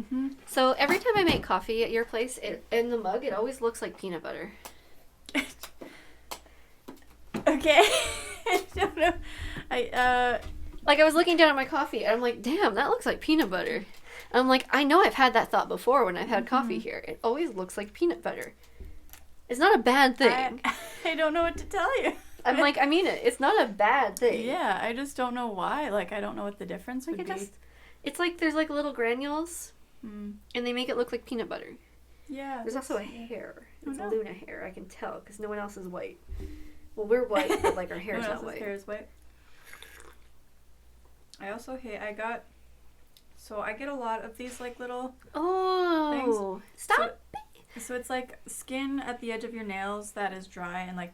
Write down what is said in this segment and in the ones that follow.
Mm-hmm. So every time I make coffee at your place, in the mug, it always looks like peanut butter. Okay. I don't know. Like, I was looking down at my coffee, and I'm like, damn, that looks like peanut butter. And I'm like, I know I've had that thought before when I've had coffee here. It always looks like peanut butter. It's not a bad thing. I don't know what to tell you. I'm like, I mean it. It's not a bad thing. Yeah, I just don't know why. Like, I don't know what the difference would be. It's like there's like little granules, Mm. and they make it look like peanut butter. Yeah. There's also a hair. It's no. Luna hair. I can tell because no one else is white. Well, we're white, but like our hair is not white. Hair is white. I also hate. I get a lot of these like little. Oh, things. stop! So it's like skin at the edge of your nails that is dry and like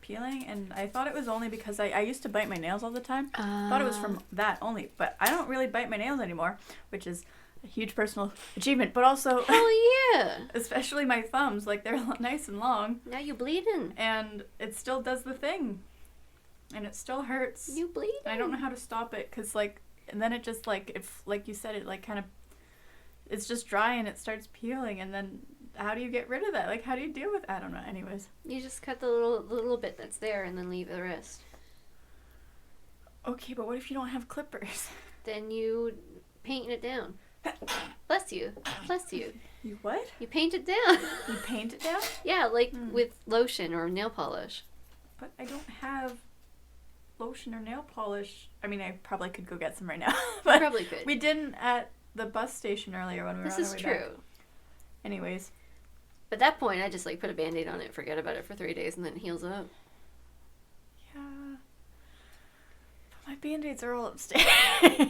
peeling, and I thought it was only because I used to bite my nails all the time. Thought it was from that only, but I don't really bite my nails anymore, which is a huge personal achievement. But also, hell yeah, especially my thumbs, like they're nice and long. Now you bleeding, and it still does the thing, and it still hurts. You bleeding. I don't know how to stop it, cause like, and then it just like if like you said it like kind of, it's just dry and it starts peeling, and then. How do you get rid of that? Like, how do you deal with... I don't know. Anyways. You just cut the little bit that's there and then leave the rest. Okay, but what if you don't have clippers? Then you paint it down. Bless you. Bless you. You what? You paint it down. You paint it down? Yeah, like with lotion or nail polish. But I don't have lotion or nail polish. I mean, I probably could go get some right now. But You probably could. We didn't at the bus station earlier when we were on our way back. This is true. Anyways. At that point, I just like put a Band-Aid on it, forget about it for 3 days, and then it heals up. Yeah. But my Band-Aids are all upstairs.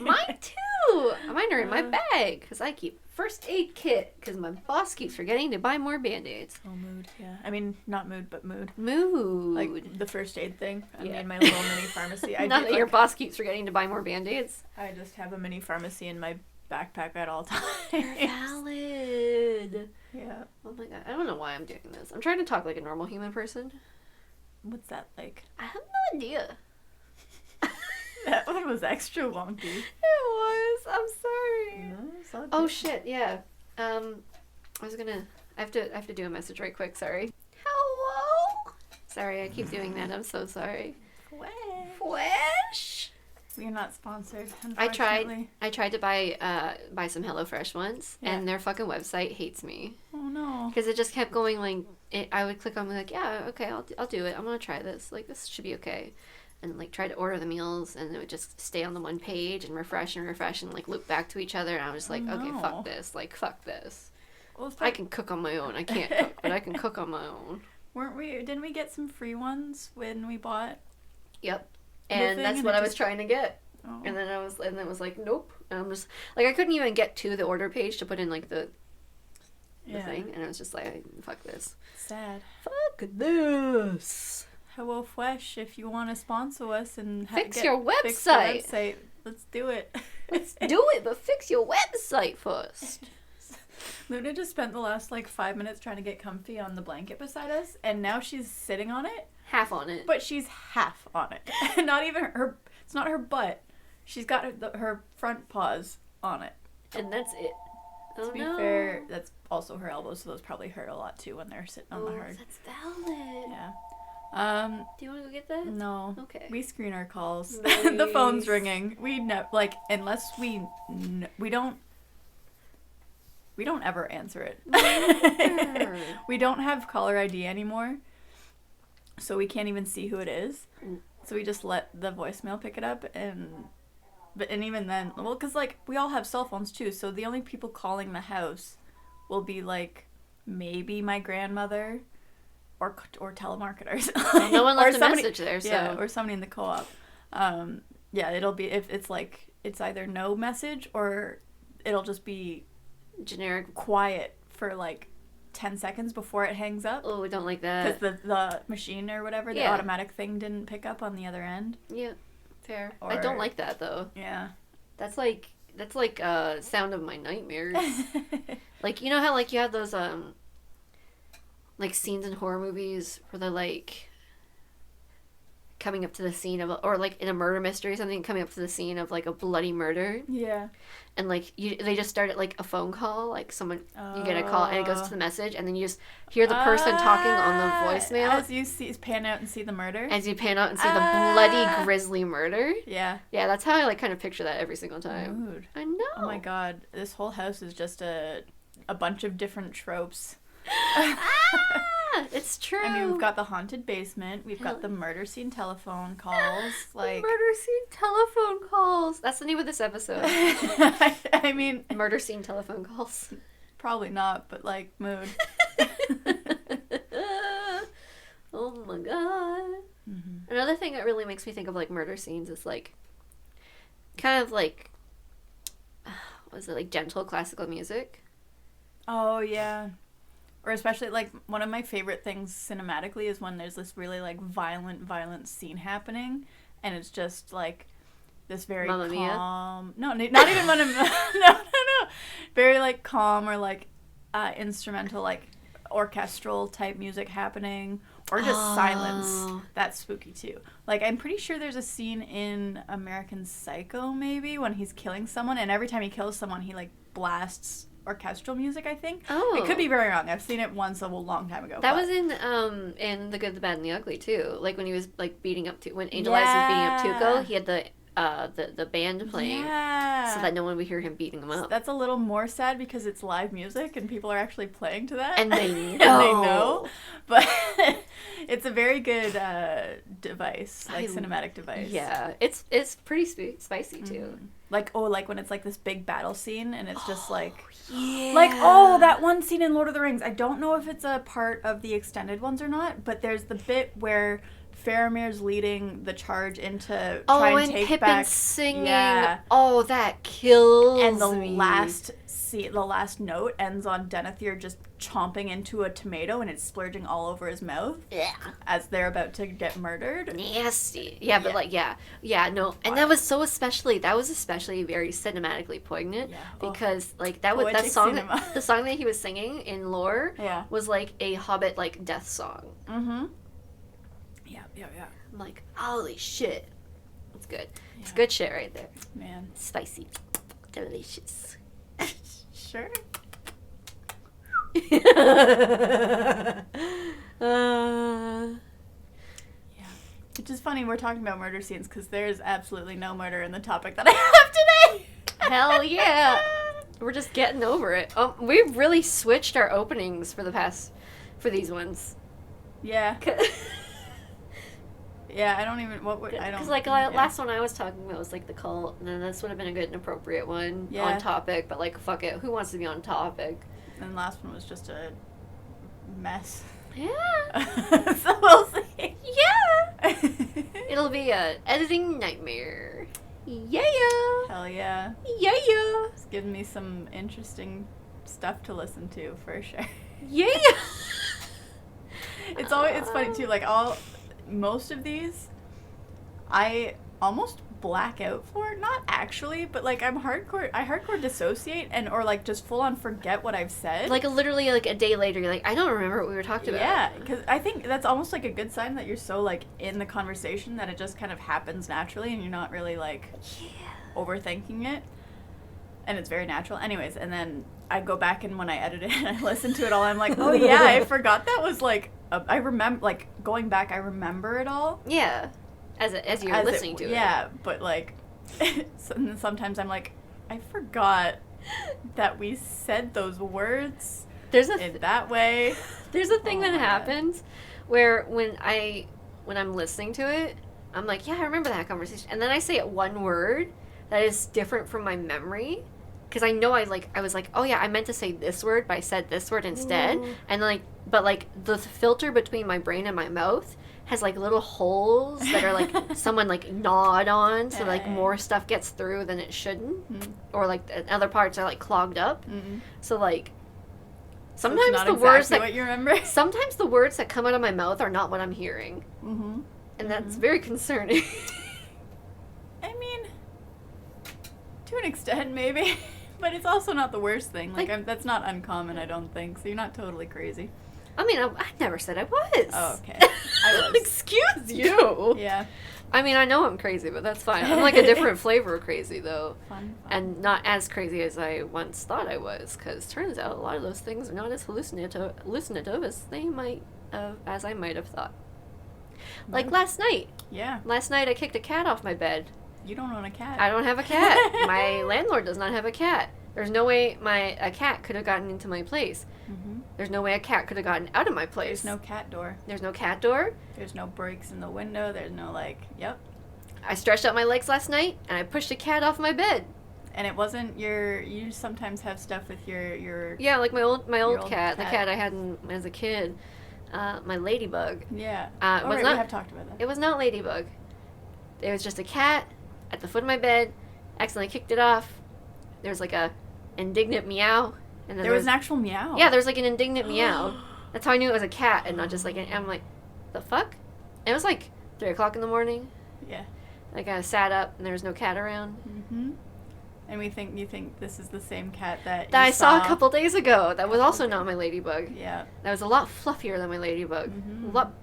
Mine too! Mine are in my bag, because I keep first aid kit, because my boss keeps forgetting to buy more Band-Aids. Oh, mood, yeah. I mean, not mood, but mood. Mood. Like the first aid thing. I mean, my little mini pharmacy. Not that your boss keeps forgetting to buy more Band-Aids. I just have a mini pharmacy in my backpack at all times. You're valid. Yeah. Oh my god. I don't know why I'm doing this. I'm trying to talk like a normal human person. What's that like? I have no idea. That one was extra wonky. It was. I'm sorry. No, it's all Oh good. shit, yeah. I have to do a message right quick, sorry. Hello? Sorry, I keep doing that. I'm so sorry. Fresh? We are not sponsored, I unfortunately. tried to buy some HelloFresh once, and their fucking website hates me. Oh no. Because it just kept going like, I would click on like, yeah, okay, I'll do it. I'm gonna try this. Like, this should be okay. And like try to order the meals, and it would just stay on the one page and refresh and like loop back to each other. And I was just like, okay, fuck this. Like, fuck this. Well, I can cook on my own. I can't cook, but I can cook on my own. Didn't we get some free ones when we bought? Yep. And that's what I was trying to get. Oh. And then it was like, nope. And I'm just like, I couldn't even get to the order page to put in like the thing, and I was just like, fuck this. Sad. Fuck this. Hello Fresh, if you want to sponsor us and fix your website, let's do it. Let's do it, but fix your website first. Luna just spent the last like 5 minutes trying to get comfy on the blanket beside us, and now she's sitting on it. Half on it. But she's half on it. Not even her. It's not her butt. She's got her front paws on it. And that's it. To be fair, that's also her elbows, so those probably hurt a lot too when they're sitting on the hard. That's valid. Yeah. Do you want to go get that? No. Okay. We screen our calls. Nice. The phone's ringing. We unless we don't ever answer it. Never. We don't have caller ID anymore, so we can't even see who it is. So we just let the voicemail pick it up, and even then, well, because like we all have cell phones too, so the only people calling the house will be like maybe my grandmother or telemarketers. Well, no one left a message there, so yeah, or somebody in the co-op. Yeah, it'll be if it's like it's either no message or it'll just be generic quiet for like 10 seconds before it hangs up. Oh, we don't like that. Because the machine or whatever, the automatic thing didn't pick up on the other end. Yeah, fair. I don't like that though. Yeah. That's like sound of my nightmares. Like, you know how like you have those like scenes in horror movies where they're like coming up to the scene of, or like in a murder mystery or something, coming up to the scene of like a bloody murder. Yeah. And like they just start at like a phone call, like someone you get a call and it goes to the message, and then you just hear the person talking on the voicemail as you pan out and see the murder. As you pan out and see the bloody grisly murder. Yeah. Yeah, that's how I like kind of picture that every single time. Dude. I know. Oh my god, this whole house is just a bunch of different tropes. It's true. I mean, we've got the haunted basement. We've got the murder scene telephone calls. Like murder scene telephone calls. That's the name of this episode. I mean, murder scene telephone calls. Probably not, but like mood. Oh my god. Mm-hmm. Another thing that really makes me think of like murder scenes is like kind of like was it like gentle classical music? Oh yeah. Or especially, like, one of my favorite things cinematically is when there's this really, like, violent scene happening, and it's just, like, this very Mamma calm... Mia? No, not even one of... No. Very, like, calm or, like, instrumental, like, orchestral type music happening, or just silence. That's spooky, too. Like, I'm pretty sure there's a scene in American Psycho, maybe, when he's killing someone, and every time he kills someone, he, like, blasts... orchestral music, I think. Oh. It could be very wrong. I've seen it once a long time ago. That was in The Good, the Bad, and the Ugly, too. Like, when he was, like, when Angel Eyes was beating up Tuco, he had the band playing. Yeah. So that no one would hear him beating him up. That's a little more sad because it's live music and people are actually playing to that. And they know. And they know. But it's a very good device, like cinematic device. Yeah. It's pretty spicy, too. Mm-hmm. Like when it's like this big battle scene and it's just like... Yeah. Like, that one scene in Lord of the Rings. I don't know if it's a part of the extended ones or not, but there's the bit where Faramir's leading the charge into try and take Pippin's back... singing. Yeah. Oh, that kills And the me. the last note ends on Denethor just chomping into a tomato and it's splurging all over his mouth. Yeah. As they're about to get murdered. Nasty. Yeah, but yeah, no. And that was especially very cinematically poignant because that song the song that he was singing in Lore was like a Hobbit like death song. Mm-hmm. Yeah. I'm like, holy shit. It's good. Yeah. It's good shit right there. Man. Spicy. Delicious. Sure. Yeah. Which is funny, we're talking about murder scenes because there's absolutely no murder in the topic that I have today. Hell yeah. We're just getting over it. We've really switched our openings for these ones. Yeah. Yeah, I don't even... Because, last one I was talking about was, like, the cult, and then this would have been a good and appropriate one on topic, but, like, fuck it. Who wants to be on topic? And the last one was just a mess. Yeah. So we'll see. Yeah. It'll be a editing nightmare. Yeah. Hell yeah. Yeah. It's giving me some interesting stuff to listen to, for sure. Yeah. It's funny, too, like, most of these, I almost black out for. Not actually, but, like, I hardcore dissociate or, like, just full-on forget what I've said. Like, literally, like, a day later, you're like, I don't remember what we were talking about. Yeah, because I think that's almost, like, a good sign that you're so, like, in the conversation that it just kind of happens naturally and you're not really, like, overthinking it. And it's very natural. Anyways, and then I go back and when I edit it and I listen to it all, I'm like, oh, yeah, I forgot that was, like, I remember, like, going back, I remember it all. Yeah. As you're listening to it. Yeah, but, like, sometimes I'm like, I forgot that we said those words in that way. There's a thing that happens where when I'm listening to it, I'm like, yeah, I remember that conversation. And then I say it one word that is different from my memory. Because I know I was like, oh yeah, I meant to say this word, but I said this word instead. Ooh. And but the filter between my brain and my mouth has like little holes that are like someone like gnawed on, so like more stuff gets through than it shouldn't, or like other parts are like clogged up. Mm-hmm. So like sometimes the words that you remember, sometimes the words that come out of my mouth are not what I'm hearing, and that's very concerning. I mean, to an extent, maybe. But it's also not the worst thing. Like that's not uncommon, I don't think. So you're not totally crazy. I mean, I never said I was. Oh, okay. I was. Excuse you. Yeah. I mean, I know I'm crazy, but that's fine. I'm like a different flavor of crazy, though. Fun. And not as crazy as I once thought I was, because turns out a lot of those things are not as hallucinative as they might as I might have thought. Like last night. Yeah. Last night I kicked a cat off my bed. You don't own a cat. I don't have a cat. My landlord does not have a cat. There's no way a cat could have gotten into my place. Mm-hmm. There's no way a cat could have gotten out of my place. There's no cat door. There's no cat door. There's no breaks in the window. There's no, yep. I stretched out my legs last night, and I pushed a cat off my bed. And it wasn't you sometimes have stuff with your Yeah, like my old cat, the cat. cat I had as a kid, my ladybug. Yeah. It was we not. have talked about that. It was not ladybug. It was just a cat at the foot of my bed. Accidentally kicked it off. There was like a indignant meow, and then There was an actual meow. Yeah, there was like an indignant meow. That's how I knew it was a cat and not just like I'm like, the fuck? And it was like 3:00 in the morning. Yeah. Like I sat up and there was no cat around. Mm-hmm. And you think this is the same cat that I you saw a couple days ago. That was also not my ladybug. Yeah. That was a lot fluffier than my ladybug. Mm-hmm. A lot,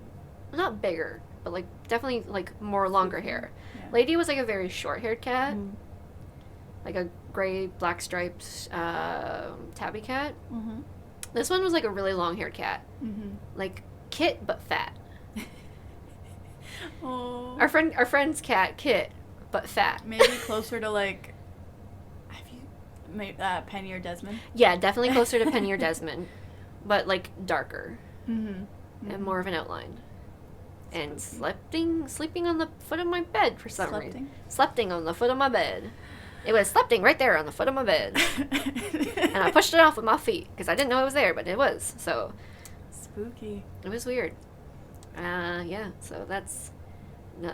not bigger, but like definitely like more longer hair. Yeah. Lady was like a very short-haired cat. Mm-hmm. Like a gray, black striped tabby cat. Mm-hmm. This one was like a really long-haired cat. Mm-hmm. Like Kit, but fat. Oh. Our friend's cat, Kit, but fat. Maybe closer to have you made Penny or Desmond? Yeah, definitely closer to Penny or Desmond, but like darker Mm-hmm. and more of an outline. And sleeping on the foot of my bed for some reason. Sleeping on the foot of my bed. It was sleeping right there on the foot of my bed. And I pushed it off with my feet because I didn't know it was there, but it was. So Spooky. it was weird. Yeah, so that's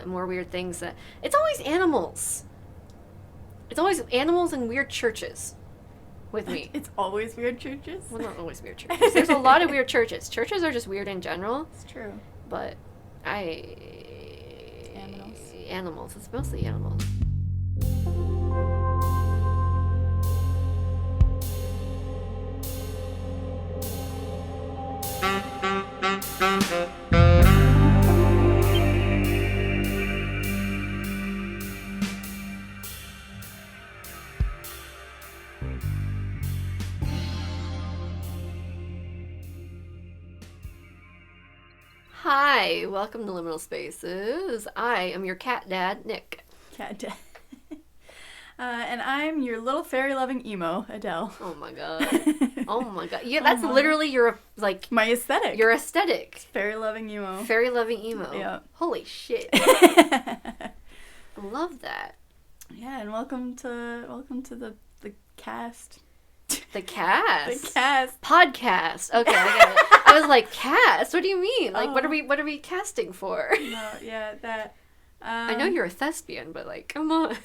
more weird things. It's always animals. It's always animals and weird churches with me. It's always weird churches? Well, not always weird churches. There's a lot of weird churches. Churches are just weird in general. It's true. But Animals. Animals. It's mostly animals. Hi, welcome to Liminal Spaces. I am your cat dad, Nick. Cat dad. And I'm your little fairy-loving emo, Adele. Oh my god. Oh my god. Yeah, that's literally your, my aesthetic. Your aesthetic. Fairy-loving emo. Fairy-loving emo. Yeah. Holy shit. I love that. Yeah, and welcome to the cast. The cast. The cast. Podcast. Okay, I get it. I was like, cast? What do you mean? Like, what are we casting for? No, yeah, that. I know you're a thespian, but like, come on.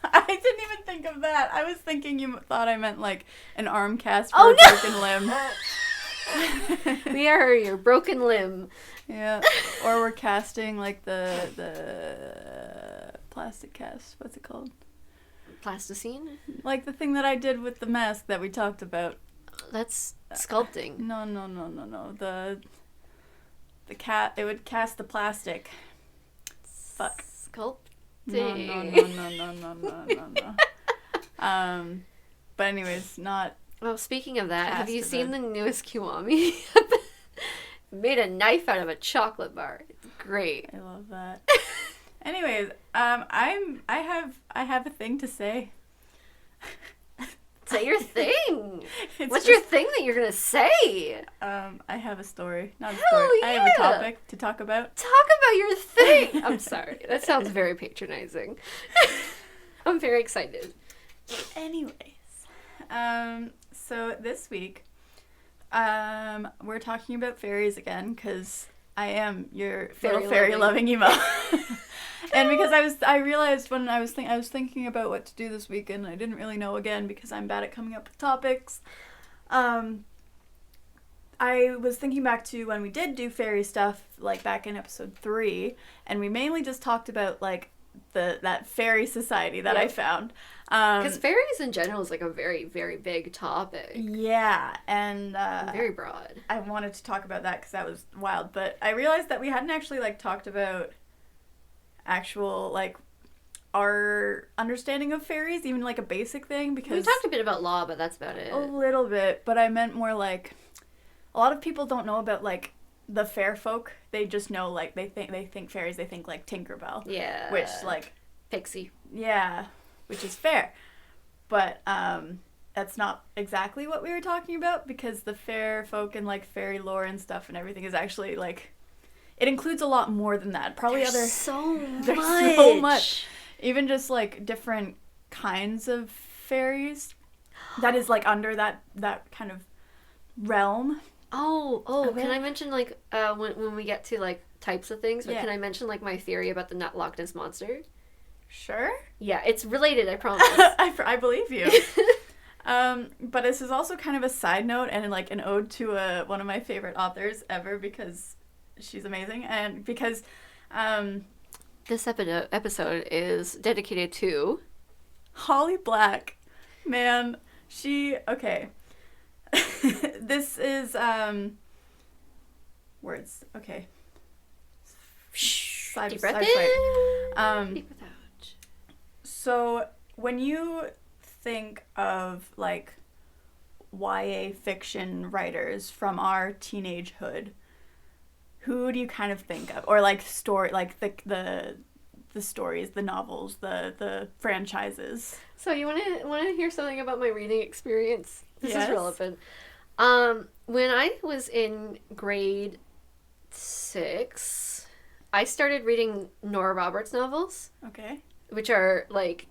I didn't even think of that. I was thinking you thought I meant like an arm cast for Oh, a no! broken limb. We are your broken limb. Yeah, or we're casting like the plastic cast. What's it called? Plasticine? Like the thing that I did with the mask that we talked about. That's sculpting. No. The cat. It would cast the plastic. Fuck. Sculpting. No. But anyways, not. Well, speaking of that, have you Cast seen of the newest Kiwami? Made a knife out of a chocolate bar. It's great. I love that. Anyways, I have a thing to say. Say your thing. What's Just, your thing that you're gonna say? I have a story. Not a Hell story. I have a yeah. topic to talk about. Talk about your thing. I'm sorry. That sounds very patronizing. I'm very excited. Anyways, so this week, we're talking about fairies again because I am your fairy loving emo. And because I realized when I was thinking about what to do this weekend, I didn't really know again because I'm bad at coming up with topics. I was thinking back to when we did do fairy stuff, like back in episode 3, and we mainly just talked about like that fairy society that I found. Because fairies in general is like a very, very big topic. Yeah, and very broad. I wanted to talk about that because that was wild, but I realized that we hadn't actually like talked about actual like our understanding of fairies, even like a basic thing, because we talked a bit about law, but that's about it. A little bit, but I meant more like a lot of people don't know about like the fair folk. They just know like they think fairies, they think like Tinkerbell. Yeah. Which like Pixie. Yeah, which is fair. But that's not exactly what we were talking about, because the fair folk and like fairy lore and stuff and everything is actually like it includes a lot more than that. Probably there's so much. Even just like different kinds of fairies that is like under that kind of realm. Can I mention like when we get to like types of things, but can I mention like my theory about the Loch Ness Monster? Sure. Yeah, it's related, I promise. I believe you. But this is also kind of a side note and like an ode to one of my favorite authors ever, because she's amazing, and because this episode is dedicated to Holly Black. Man, okay. This is words. Okay. Deep breath in. Deep breath out. So when you think of like YA fiction writers from our teenagehood, who do you kind of think of? Or like story, like the stories, the novels, the franchises. So you want to hear something about my reading experience? This is relevant. When I was in grade 6, I started reading Nora Roberts novels. Okay. Which are like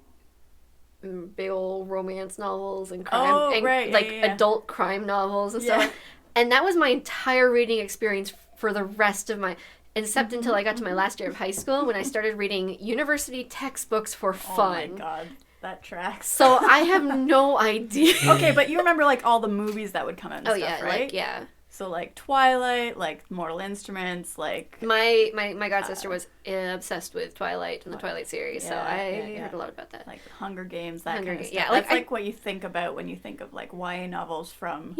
big old romance novels and crime, adult crime novels and stuff. And that was my entire reading experience for the rest of my, except until I got to my last year of high school, when I started reading university textbooks for fun. Oh my god, that tracks. So I have no idea. Okay, but you remember like all the movies that would come out and stuff, right? Like, yeah. So like Twilight, like Mortal Instruments, like my god sister was obsessed with Twilight and the Twilight series, so I heard a lot about that. Like Hunger Games, that kind of stuff. Yeah, that's like what you think about when you think of like YA novels from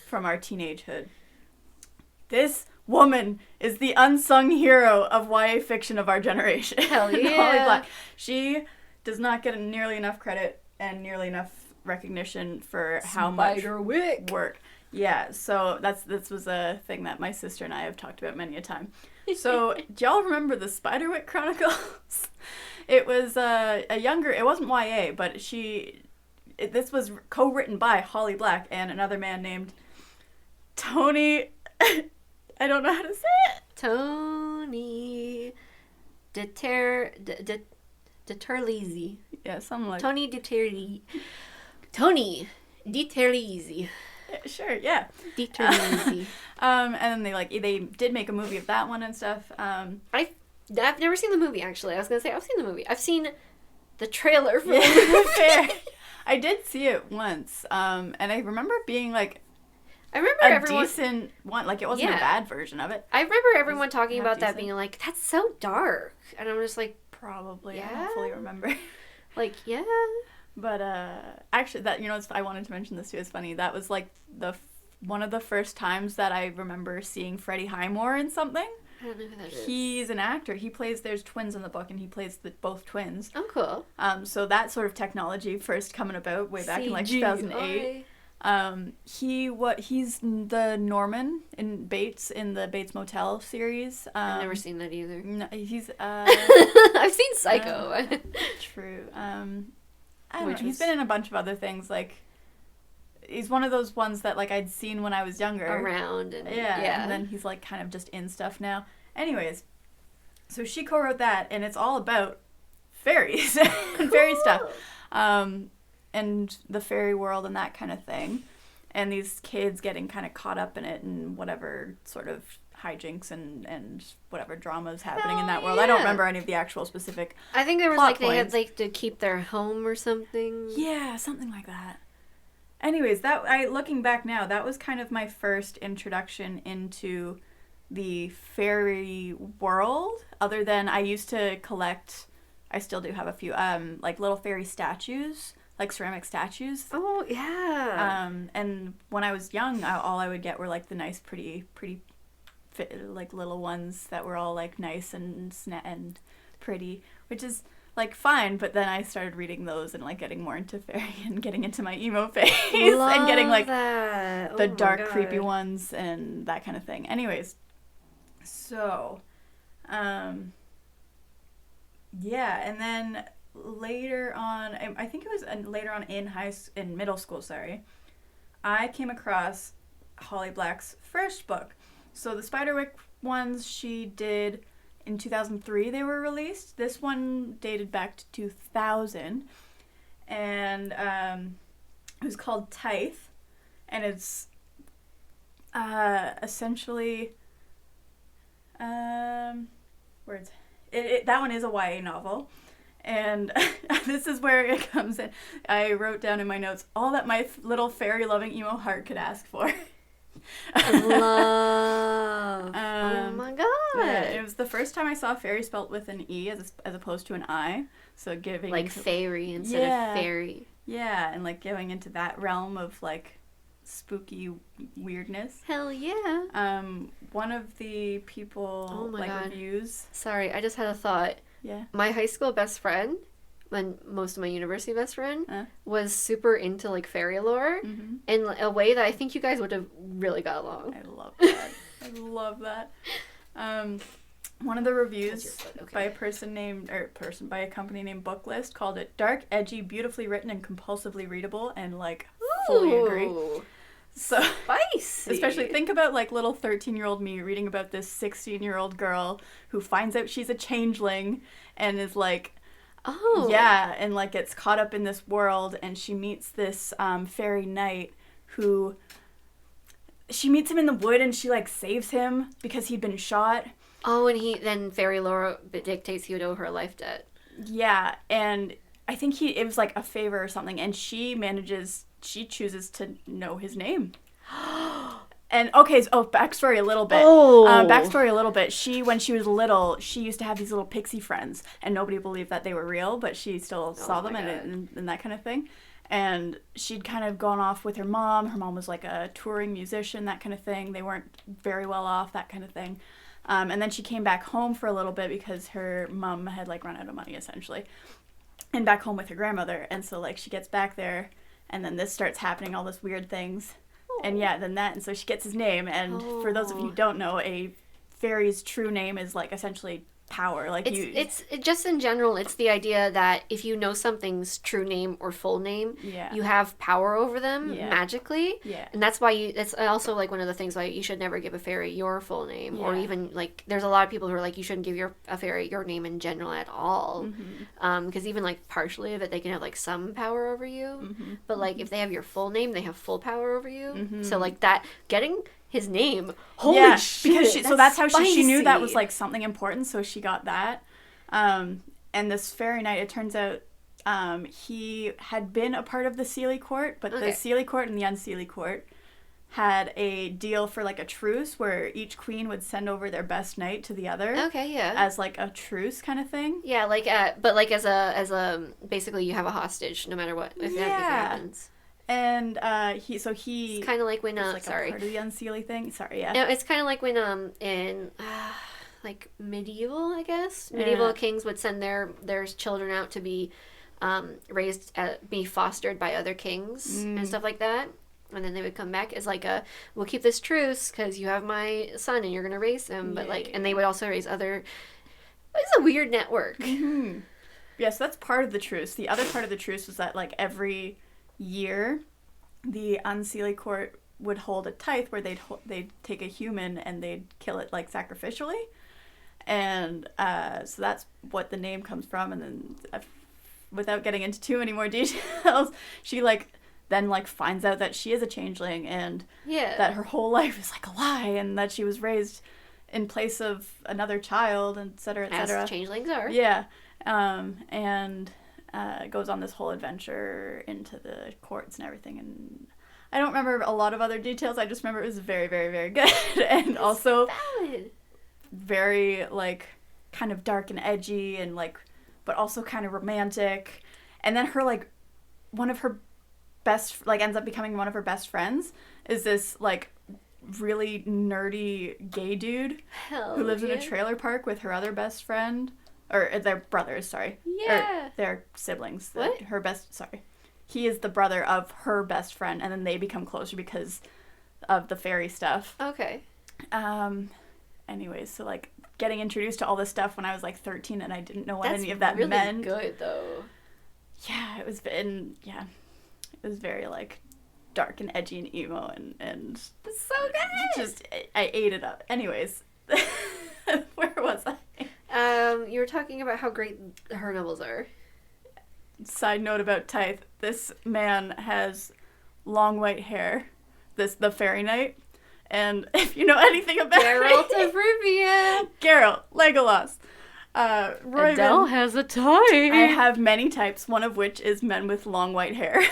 from our teenagehood. This woman is the unsung hero of YA fiction of our generation. Hell yeah. Holly Black. She does not get nearly enough credit and nearly enough recognition for how much work. Yeah, so this was a thing that my sister and I have talked about many a time. So, do y'all remember the Spiderwick Chronicles? It was it wasn't YA, but this was co-written by Holly Black and another man named Tony, I don't know how to say it. Tony DiTerlizzi. Yeah, something like Tony DiTerlizzi. Sure, yeah. DiTerlizzi. And then they did make a movie of that one and stuff. I've never seen the movie, actually. I was gonna say I've seen the movie. I've seen the trailer for the movie. Fair. I did see it once, and I remember being like, everyone decent one. Like, it wasn't a bad version of it. I remember everyone talking about that, being like, that's so dark, and I'm just like, probably. I don't fully remember. Like, yeah. But actually, I wanted to mention this too. It's funny. That was like one of the first times that I remember seeing Freddie Highmore in something. I don't know who that is. He's an actor. There's twins in the book, and he plays both twins. Oh, cool. So that sort of technology first coming about way back in like 2008. He's the Norman in Bates, in the Bates Motel series. I've never seen that either. No, he's I've seen Psycho. True. I don't know. He's been in a bunch of other things. Like, he's one of those ones that like I'd seen when I was younger. Around and and then he's like kind of just in stuff now. Anyways, so she co-wrote that, and it's all about fairies and fairy stuff. And the fairy world and that kind of thing. And these kids getting kind of caught up in it and whatever sort of hijinks and whatever drama's happening in that world. I don't remember any of the actual specific I think there was like points. They had like to keep their home or something. Yeah, something like that. Anyways, looking back now, that was kind of my first introduction into the fairy world, other than I used to collect I still do have a few, like little fairy statues, like ceramic statues. Oh, yeah. And when I was young, all I would get were like the nice, pretty, like little ones that were all like nice and pretty, which is like fine. But then I started reading those and like getting more into fairy and getting into my emo phase and getting like the dark, creepy ones and that kind of thing. Anyways, so, yeah, and then later on, I think it was later on in middle school, sorry, I came across Holly Black's first book. So the Spiderwick ones she did in 2003, they were released. This one dated back to 2000, and it was called Tithe, and it's essentially words. That one is a YA novel. And this is where it comes in. I wrote down in my notes all that my little fairy-loving emo heart could ask for. Love. Oh my god. Yeah, it was the first time I saw fairy spelt with an E as opposed to an I. So giving... Like fairy instead of fairy. Yeah, and like going into that realm of like spooky weirdness. Hell yeah. One of the people reviews. Sorry, I just had a thought. Yeah. My high school best friend, and most of my university best friend, was super into like fairy lore in a way that I think you guys would have really got along. I love that. I love that. One of the reviews by a by a company named Booklist called it dark, edgy, beautifully written, and compulsively readable, and like fully agree. So spicy. Especially think about like little 13-year-old me reading about this 16-year-old girl who finds out she's a changeling and is like, oh yeah, and like gets caught up in this world, and she meets this fairy knight who she meets him in the wood, and she like saves him because he'd been shot. Oh, and then fairy lore dictates he would owe her a life debt. Yeah, and I think it was like a favor or something, and she chooses to know his name. And backstory a little bit. When she was little, she used to have these little pixie friends, and nobody believed that they were real, but she still saw them and that kind of thing. And she'd kind of gone off with her mom. Her mom was like a touring musician, that kind of thing. They weren't very well off, that kind of thing. And then she came back home for a little bit because her mom had like run out of money essentially, and back home with her grandmother. And so like she gets back there, and then this starts happening, all this weird things. And yeah, and so she gets his name. And for those of you who don't know, a fairy's true name is like essentially power. Like it's just in general, it's the idea that if you know something's true name or full name, you have power over them magically. Yeah. And that's why it's also like one of the things why you should never give a fairy your full name, or even like there's a lot of people who are like you shouldn't give a fairy your name in general at all, because even like partially of it they can have like some power over you, but like if they have your full name they have full power over you. So like that getting his name. Holy shit! Because that's how she knew that was like something important. So she got that. And this fairy knight, it turns out, he had been a part of the Seelie Court, but the Seelie Court and the Unseelie Court had a deal for like a truce where each queen would send over their best knight to the other. Okay, yeah. As like a truce kind of thing. Yeah, like but like as a basically you have a hostage no matter what if it happens. And it's kind of like when like a part of the Unseelie thing. Sorry, yeah. No, it's kind of like when in like medieval, I guess medieval kings would send their children out to be be fostered by other kings and stuff like that, and then they would come back as like we'll keep this truce because you have my son and you're gonna raise him, but and they would also raise other. It's a weird network. Yeah, so that's part of the truce. The other part of the truce was that like every year the Unseelie Court would hold a tithe where they'd take a human and they'd kill it like sacrificially, and so that's what the name comes from. And then without getting into too many more details, she then finds out that she is a changeling and that her whole life is like a lie, and that she was raised in place of another child, etc., etc. As changelings are. Yeah. And goes on this whole adventure into the courts and everything. And I don't remember a lot of other details. I just remember it was very, very, very good. And also valid. Very, kind of dark and edgy and, but also kind of romantic. And then her, like, one of her best, like, ends up becoming one of her best friends is this, like, really nerdy gay dude who lives in a trailer park with her other best friend. Or their brothers, sorry. Yeah. Or their siblings. What? He is the brother of her best friend, and then they become closer because of the fairy stuff. Okay. Anyways, so, like, getting introduced to all this stuff when I was, like, 13, and I didn't know what any of that really meant. Good, though. Yeah, it was very, like, dark and edgy and emo, and It's so good! I ate it up. Anyways, where was I? You were talking about how great her novels are. Side note about Tithe, this man has long white hair, the fairy knight, and if you know anything about Geralt of Rivia! Geralt, Legolas, Royman. Adele has a type! I have many types, one of which is men with long white hair.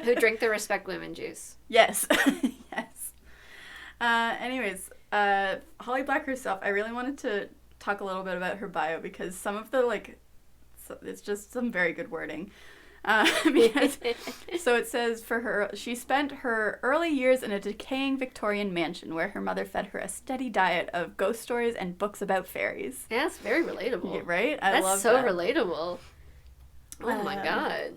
Who drink the Respect Women juice. Yes. Yes. Anyways, Holly Black herself, I really wanted to talk a little bit about her bio because some of the, like, it's just some very good wording. Because, so it says for her, she spent her early years in a decaying Victorian mansion where her mother fed her a steady diet of ghost stories and books about fairies. Yeah, it's very relatable. Yeah, right? That's love so that. relatable. Oh my god.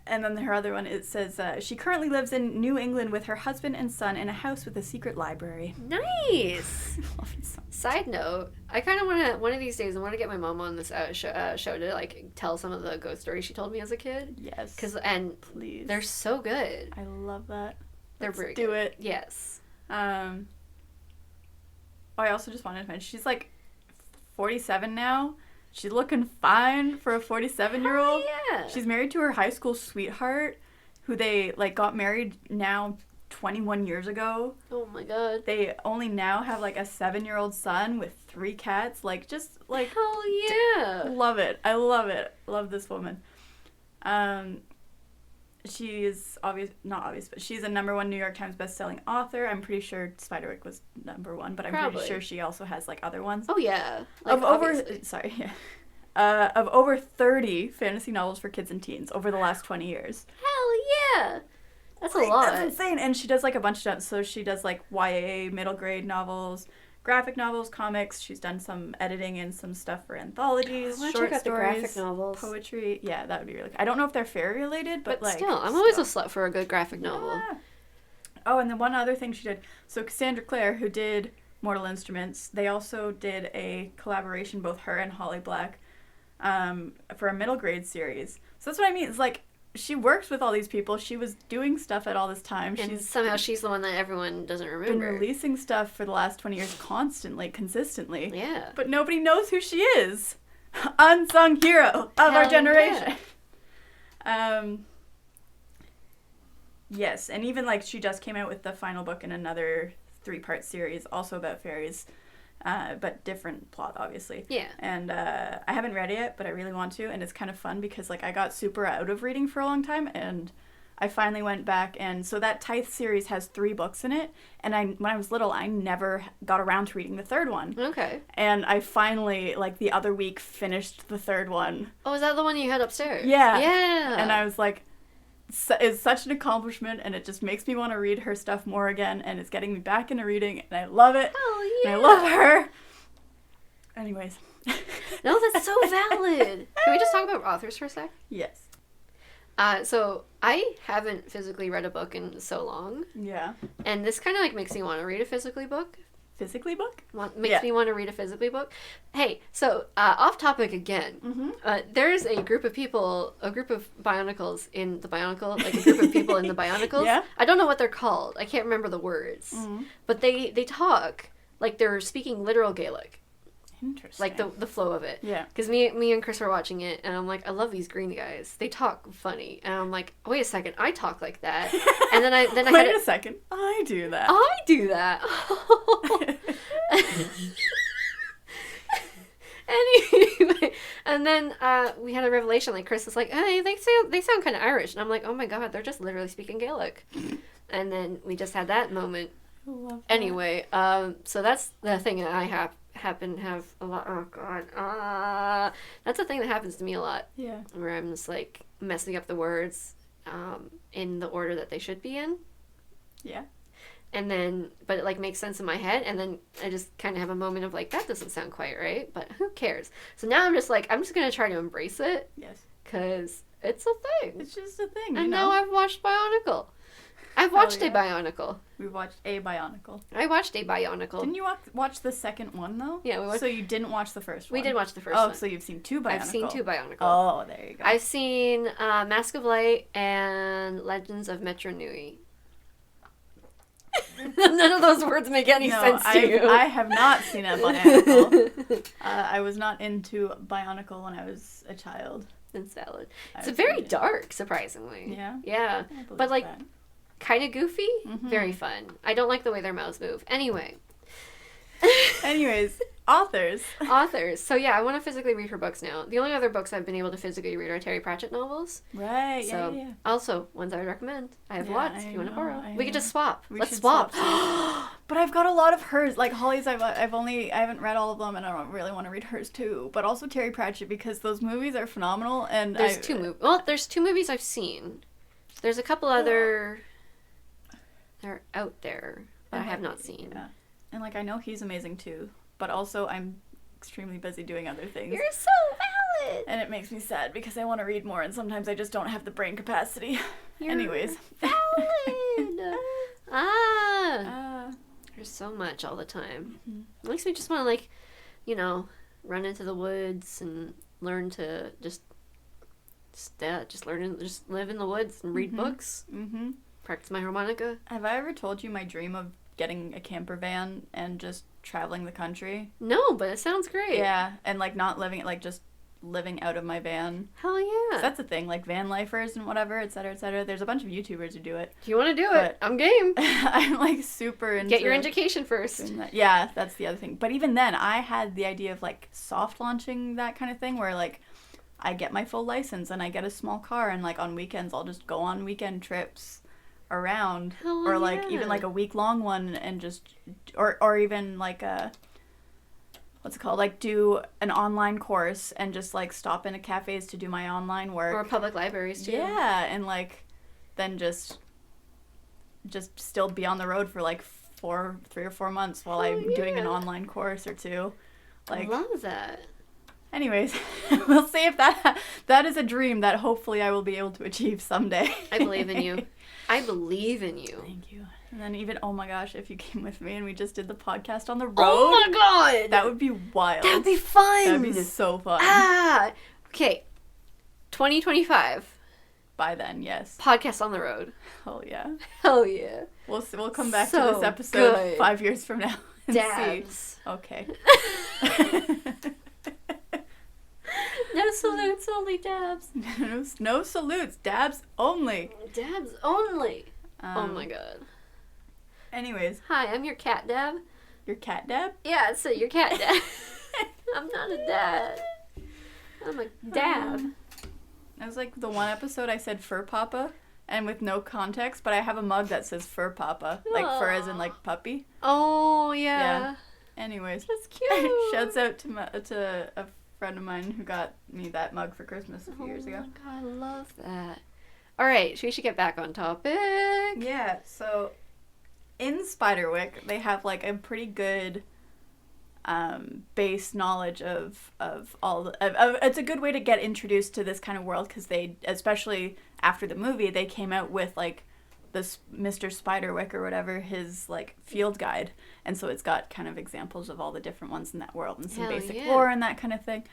And then her other one, it says, she currently lives in New England with her husband and son in a house with a secret library. Nice! Love it so much. Side note, I kind of want to, one of these days, I want to get my mom on this show to, like, tell some of the ghost stories she told me as a kid. Yes. And please. they're so good. I love that. They're Let's very do good. it. Yes. I also just wanted to mention, she's, like, 47 now. She's looking fine for a 47-year-old. Yeah. She's married to her high school sweetheart, who they, like, got married now 21 years ago. Oh my god. They only now have, like, a 7-year-old son with 3 cats. Like, just, like... Hell yeah. Love it. I love it. Love this woman. She is not obvious, but she's a #1 New York Times bestselling author. I'm pretty sure Spiderwick was #1, but I'm pretty sure she also has, like, other ones. Oh yeah. Like, of over 30 fantasy novels for kids and teens over the last 20 years. Hell yeah. That's a Like, lot. That's insane. And she does, like, a bunch of stuff. So she does, like, YA middle grade novels, graphic novels, comics. She's done some editing and some stuff for anthologies, short stories, the graphic novels. poetry. Yeah, that would be really cool. I don't know if they're fairy related, but like... still, I'm always a slut for a good graphic novel. Yeah. Oh, and then one other thing she did. So Cassandra Clare, who did Mortal Instruments, they also did a collaboration, both her and Holly Black, for a middle grade series. So that's what I mean. It's like, she works with all these people. She was doing stuff at all this time. And somehow she's the one that everyone doesn't remember. Been releasing stuff for the last 20 years constantly, consistently. Yeah. But nobody knows who she is. Unsung hero of our generation. Yeah. Yes, and even, like, she just came out with the final book in another 3-part series, also about fairies. But different plot, obviously. Yeah. And I haven't read it yet, but I really want to, and it's kind of fun because, like, I got super out of reading for a long time, and I finally went back, and so that Tithe series has 3 books in it, and when I was little, I never got around to reading the 3rd one. Okay. And I finally, like, the other week, finished the 3rd one. Oh, is that the one you had upstairs? Yeah. Yeah. And I was like, it's such an accomplishment, and it just makes me want to read her stuff more again, and it's getting me back into reading, and I love it. Hell yeah. And I love her. Anyways. No, that's so valid. Can we just talk about authors for a sec? Yes. So I haven't physically read a book in so long. Yeah. And this kind of, like, makes me want to read a physically book. Physically book? Makes me want to read a physically book. Hey, so off topic again. Mm-hmm. There's a group of Bionicles in the Bionicle, like a group of people in the Bionicles. Yeah. I don't know what they're called. I can't remember the words. Mm-hmm. But they talk like they're speaking literal Gaelic. Interesting. Like the flow of it. Yeah. Because me and Chris were watching it, and I'm like, I love these green guys. They talk funny, and I'm like, wait a second, I talk like that. And then I wait a second, I do that. I do that. Anyway, and then we had a revelation. Like, Chris was like, hey, they sound kind of Irish, and I'm like, oh my god, they're just literally speaking Gaelic. And then we just had that moment. I love that. Anyway, so that's the thing that I happen to have a lot. Oh god, that's a thing that happens to me a lot. Yeah. Where I'm just like messing up the words, in the order that they should be in. Yeah. And then, but it like makes sense in my head, and then I just kind of have a moment of like, that doesn't sound quite right, but who cares? So now I'm just like, I'm just gonna try to embrace it. Yes. Because it's a thing. It's just a thing. And now I've watched Bionicle. I've watched yeah. a Bionicle. We watched a Bionicle. I watched a Bionicle. Didn't you watch the second one though? Yeah, we watched. So you didn't watch the first one. We did watch the first one. Oh, so you've seen 2 Bionicle. I've seen 2 Bionicle. Oh, there you go. I've seen Mask of Light and Legends of Metro Nui. None of those words make any sense to you. I have not seen a Bionicle. I was not into Bionicle when I was a child. And salad. It's very dark, surprisingly. Yeah? Yeah. But like, kind of goofy. Mm-hmm. Very fun. I don't like the way their mouths move. Anyways, authors. So yeah, I want to physically read her books now. The only other books I've been able to physically read are Terry Pratchett novels. Right, so, yeah. Also, ones I would recommend. I have lots if you want to borrow. We could just swap. Let's swap. But I've got a lot of hers. Like Holly's, I haven't read all of them, and I don't really want to read hers too. But also Terry Pratchett, because those movies are phenomenal. And there's 2 movies. Well, there's 2 movies I've seen. There's a couple other. They're out there that I have not seen. Yeah. And like I know he's amazing too, but also I'm extremely busy doing other things. You're so valid. And it makes me sad because I want to read more, and sometimes I just don't have the brain capacity. Anyways. Valid. There's so much all the time. Mm-hmm. It makes me just want to like, run into the woods and learn to just live in the woods and read books. Mm-hmm. Practice my harmonica. Have I ever told you my dream of getting a camper van and just traveling the country? No, but it sounds great. Yeah, and like not living it, like just living out of my van. Hell yeah. That's the thing, like van lifers and whatever, etc., etc. There's a bunch of YouTubers who do it. If you want to do it, I'm game. I'm like super into get your education first. Yeah, that's the other thing. But even then, I had the idea of like soft launching that kind of thing, where like I get my full license and I get a small car, and like on weekends I'll just go on weekend trips around. Or like even like a week-long one, and just or even like a what's it called, like do an online course and just like stop in at cafes to do my online work, or public libraries too. Yeah, and like then just still be on the road for like 3 or 4 months while I'm doing an online course or 2. Like, I love that. Anyways, we'll see if that is a dream that hopefully I will be able to achieve someday. I believe in you. I believe in you. Thank you. And then even, oh my gosh, if you came with me and we just did the podcast on the road. Oh my god! That would be wild. That'd be fun! That'd be so fun. Okay. 2025. By then, yes. Podcast on the road. Oh yeah. Hell yeah. We'll come back to this episode 5 years from now and Dabs. see. Okay. No salutes, only dabs. No salutes, dabs only. Dabs only. Oh my god. Anyways. Hi, I'm your cat dab. Your cat dab? Yeah, so your cat dab. I'm not a dad. I'm a dab. That was like the one episode I said fur papa, and with no context, but I have a mug that says fur papa. Like fur as in like puppy. Oh, yeah. Anyways. That's cute. Shouts out to a friend of mine who got me that mug for Christmas a few years ago. Oh my god, I love that. Alright, we should get back on topic. Yeah, so in Spiderwick, they have like a pretty good base knowledge of all it's a good way to get introduced to this kind of world, because they, especially after the movie, they came out with like this Mr. Spiderwick or whatever, his like field guide, and so it's got kind of examples of all the different ones in that world and some basic lore and that kind of thing.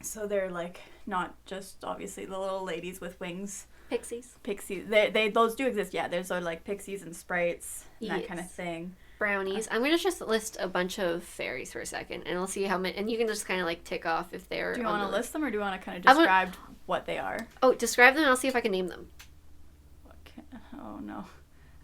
So they're like not just obviously the little ladies with wings. Pixies. They those do exist. Yeah, there's like pixies and sprites and that kind of thing. Brownies. I'm going to just list a bunch of fairies for a second, and I'll see how many, and you can just kind of like tick off if they're. Do you want to list them, or do you want to kind of describe what they are? Oh, describe them, and I'll see if I can name them. Oh no,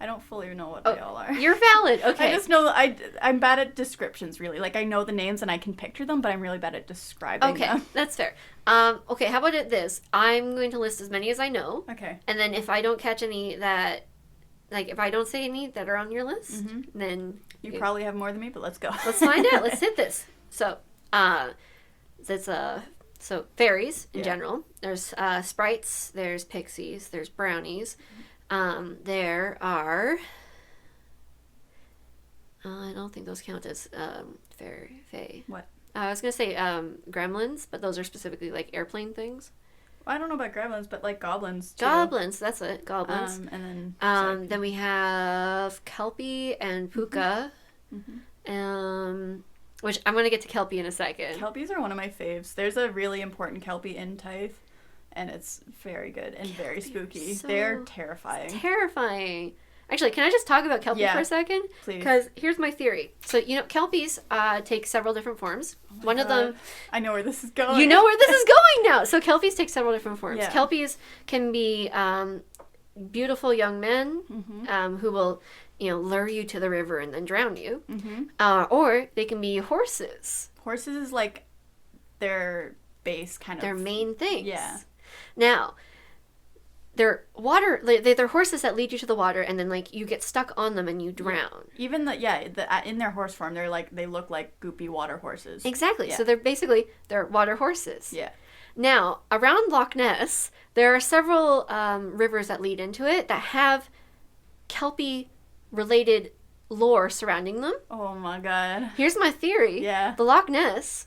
I don't fully know what they all are. You're valid. Okay. I just know I'm bad at descriptions, really. Like I know the names and I can picture them, but I'm really bad at describing them. Okay, that's fair. Okay, how about this? I'm going to list as many as I know. Okay. And then if I don't catch any that like, if I don't say any that are on your list, then... You probably have more than me, but let's go. Let's find out. Let's hit this. So, so fairies in general. There's sprites, there's pixies, there's brownies. There are... I don't think those count as fae. What? I was going to say gremlins, but those are specifically, like, airplane things. I don't know about gremlins, but, like, goblins, too. Goblins, that's it. Goblins. And then... then we have Kelpie and Puka. Which I'm going to get to Kelpie in a second. Kelpies are one of my faves. There's a really important Kelpie in Tithe, and it's very good and very spooky. They're terrifying. Terrifying. Actually, can I just talk about Kelpie for a second? Please. Because here's my theory. So, Kelpies take several different forms. One of them... I know where this is going. You know where this is going now! So, Kelpies take several different forms. Yeah. Kelpies can be beautiful young men who will, lure you to the river and then drown you. Or they can be horses. Horses is, like, their base kind of... Their main things. Yeah. Now... They're horses that lead you to the water, and then, like, you get stuck on them and you drown. Even in their horse form, they look like goopy water horses. Exactly. Yeah. So they're water horses. Yeah. Now, around Loch Ness, there are several rivers that lead into it that have Kelpie-related lore surrounding them. Oh my god. Here's my theory. Yeah. The Loch Ness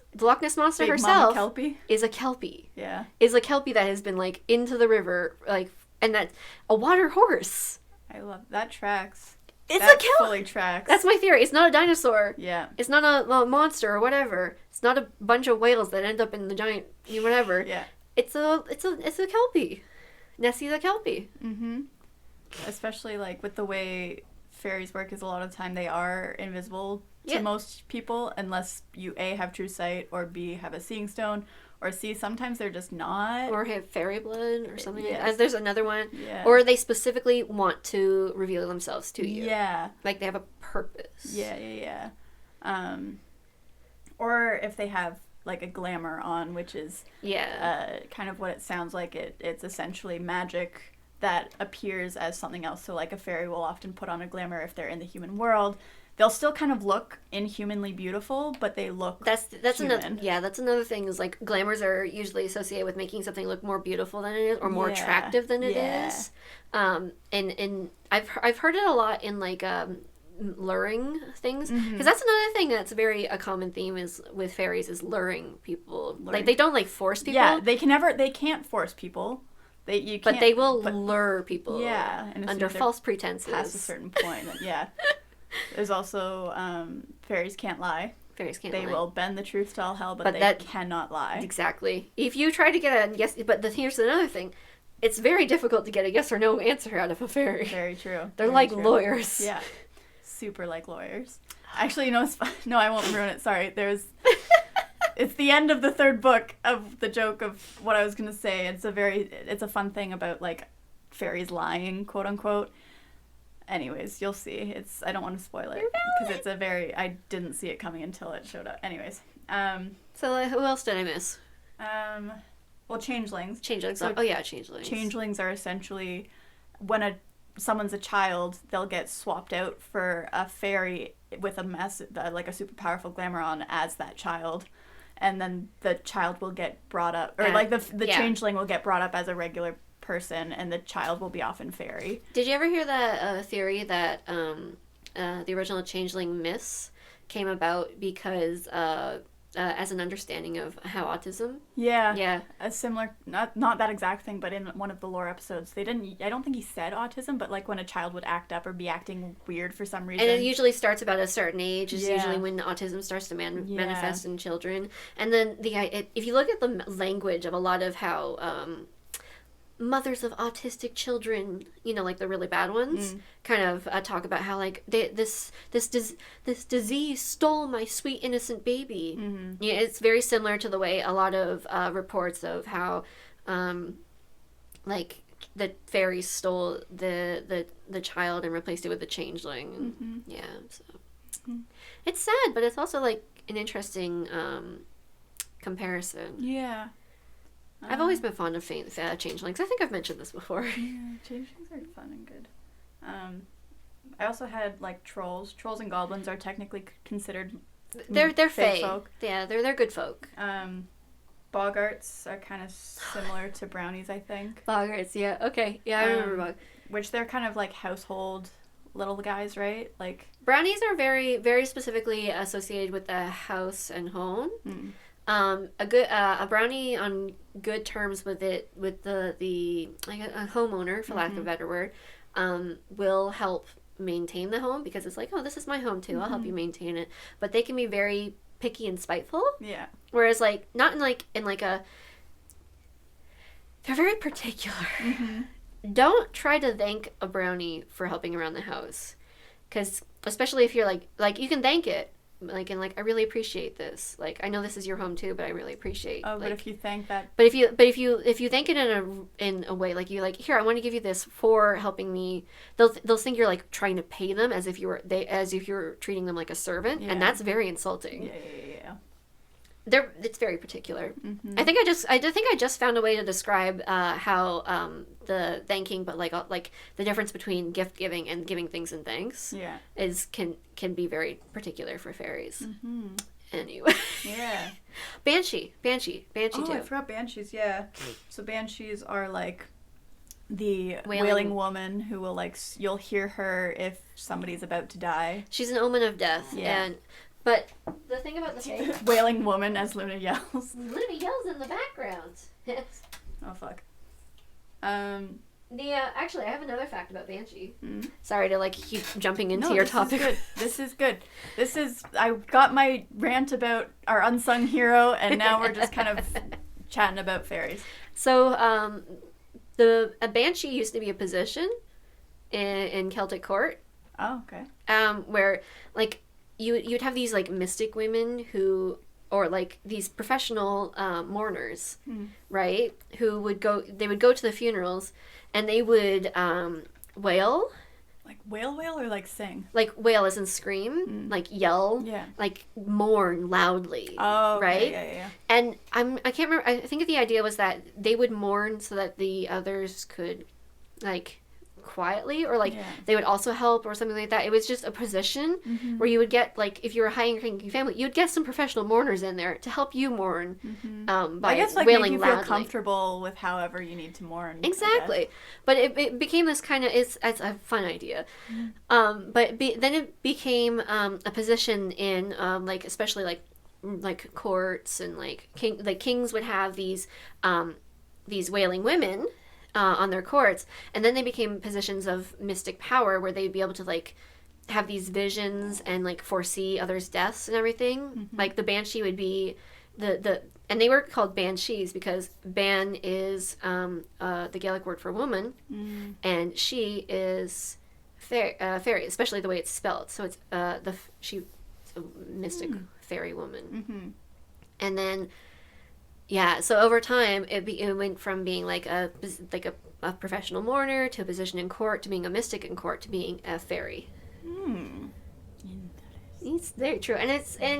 monster Big herself Mama Kelpie? is a Kelpie. Yeah. Is a Kelpie that has been, like, into the river, like, and that's a water horse. I love that. Tracks. It's that a Kelpie. Fully tracks. That's my theory. It's not a dinosaur. Yeah. It's not a monster or whatever. It's not a bunch of whales that end up in the giant whatever. Yeah. It's a Kelpie. Nessie's a Kelpie. Especially, like, with the way fairies work is a lot of the time they are invisible to most people unless you A, have true sight, or B, have a seeing stone, or C, sometimes they're just not. Or have fairy blood or something like Yes. that. There's another one. Yeah. Or they specifically want to reveal themselves to you. Yeah. Like they have a purpose. Yeah. Or if they have, like, a glamour on, which is kind of what it sounds like. It's essentially magic that appears as something else. So, like, a fairy will often put on a glamour if they're in the human world. They'll still kind of look inhumanly beautiful, but they look that's human. that's another thing is, like, glamours are usually associated with making something look more beautiful than it is or more attractive than it is. And I've heard it a lot in, like, luring things, because that's another thing that's a common theme is with fairies is luring people. Like, they don't, like, force people. Yeah, they can't force people. But they will lure people. Yeah, and under false pretenses. Past a certain point. Yeah. There's also fairies can't lie. They will bend the truth to all hell, but they cannot lie. Exactly. If you try to get a yes, but here's another thing. It's very difficult to get a yes or no answer out of a fairy. Very true. They're like lawyers. Yeah. Super like lawyers. Actually, no, no, I won't ruin it. Sorry. It's the end of the third book of the joke of what I was going to say. It's a fun thing about, like, fairies lying, quote unquote. Anyways, you'll see. I don't want to spoil it because I didn't see it coming until it showed up. Anyways. So who else did I miss? Well, changelings. Changelings. Changelings. Changelings are essentially when someone's a child, they'll get swapped out for a fairy with a super powerful glamour on as that child. And then the child will get brought up, or the changeling will get brought up as a regular person, and the child will be often fairy. Did you ever hear that theory that the original changeling myths came about because as an understanding of how autism? Yeah. A similar, not that exact thing, but in one of the lore episodes, I don't think he said autism, but, like, when a child would act up or be acting weird for some reason. And it usually starts about a certain age. Is usually when autism starts to manifest in children. And then if you look at the language of a lot of how mothers of autistic children, like the really bad ones, kind of talk about how, like, this disease stole my sweet innocent baby. Yeah, it's very similar to the way a lot of reports of how, like, the fairies stole the child and replaced it with the changeling. Yeah, so it's sad, but it's also, like, an interesting comparison. Yeah. I've always been fond of changelings. I think I've mentioned this before. Yeah, changelings are fun and good. I also had like trolls. Trolls and goblins are technically considered They're fey fae. folk. Yeah, they're good folk. Boggarts are kind of similar to brownies, I think. Boggarts, yeah. Okay. Yeah, I remember Bog. Which they're kind of like household little guys, right? Like Brownies are very, very specifically associated with the house and home. A brownie on good terms with the like a homeowner, for lack of a better word, will help maintain the home because it's like, oh, this is my home too. I'll help you maintain it. But they can be very picky and spiteful. Yeah. Whereas like not in like a they're very particular. Don't try to thank a brownie for helping around the house, because especially if you're like you can thank it like and like I really appreciate this. Like I know this is your home too, but I really appreciate. Oh, but if you thank that. But if you thank it in a way like you like here I want to give you this for helping me, they'll think you're like trying to pay them as if you're treating them like a servant, and that's very insulting. Yeah. It's very particular. I think I just found a way to describe how the thanking, but like the difference between gift giving and giving things in thanks can be very particular for fairies. Anyway. Yeah. Banshee Oh, too. I forgot banshees. Yeah. So banshees are like the Wailing woman who will like you'll hear her if somebody's about to die. She's an omen of death. Yeah. But the thing about the fairy, wailing woman, as Luna yells. Luna yells in the background. Oh fuck. Actually, I have another fact about Banshee. Sorry to like keep jumping into your topic. This is good. I got my rant about our unsung hero, and now we're just kind of chatting about fairies. So, a Banshee used to be a position in Celtic court. Oh, okay. Where like you'd have these like mystic women or like these professional mourners, right? Who would go to the funerals, and they would wail. Like wail or like sing? Like wail as in scream, like yell, like mourn loudly. Oh, okay, right? Yeah. And I can't remember. I think the idea was that they would mourn so that the others could, like, quietly, or like they would also help or something like that. It was just a position where you would get, like, if you were a high-ranking family, you'd get some professional mourners in there to help you mourn by I guess, like, wailing make you feel loudly. comfortable with however you need to mourn. Exactly. But it became this kind of, it's a fun idea. But then it became a position in, like, especially like courts, and like kings would have these wailing women on their courts, and then they became positions of mystic power where they'd be able to like have these visions and like foresee others' deaths and everything. Like the banshee would be and they were called banshees because ban is the Gaelic word for woman, and she is fairy, especially the way it's spelled. So it's she's a mystic fairy woman, and then. Yeah, so over time, it went from being like a professional mourner to a position in court to being a mystic in court to being a fairy. It's very true, and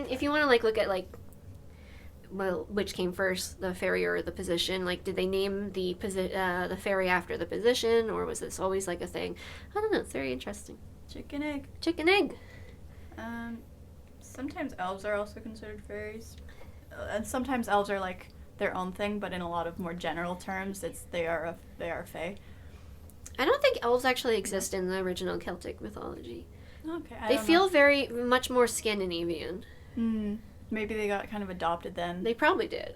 if you want to like look at like, well, which came first, the fairy or the position? Like, did they name the fairy after the position, or was this always like a thing? I don't know. It's very interesting. Chicken egg. Chicken egg. Sometimes elves are also considered fairies, and sometimes elves are like their own thing, but in a lot of more general terms, they are fae. I don't think elves actually exist in the original Celtic mythology. Okay, they feel very much more Scandinavian. Maybe they got kind of adopted then. They probably did.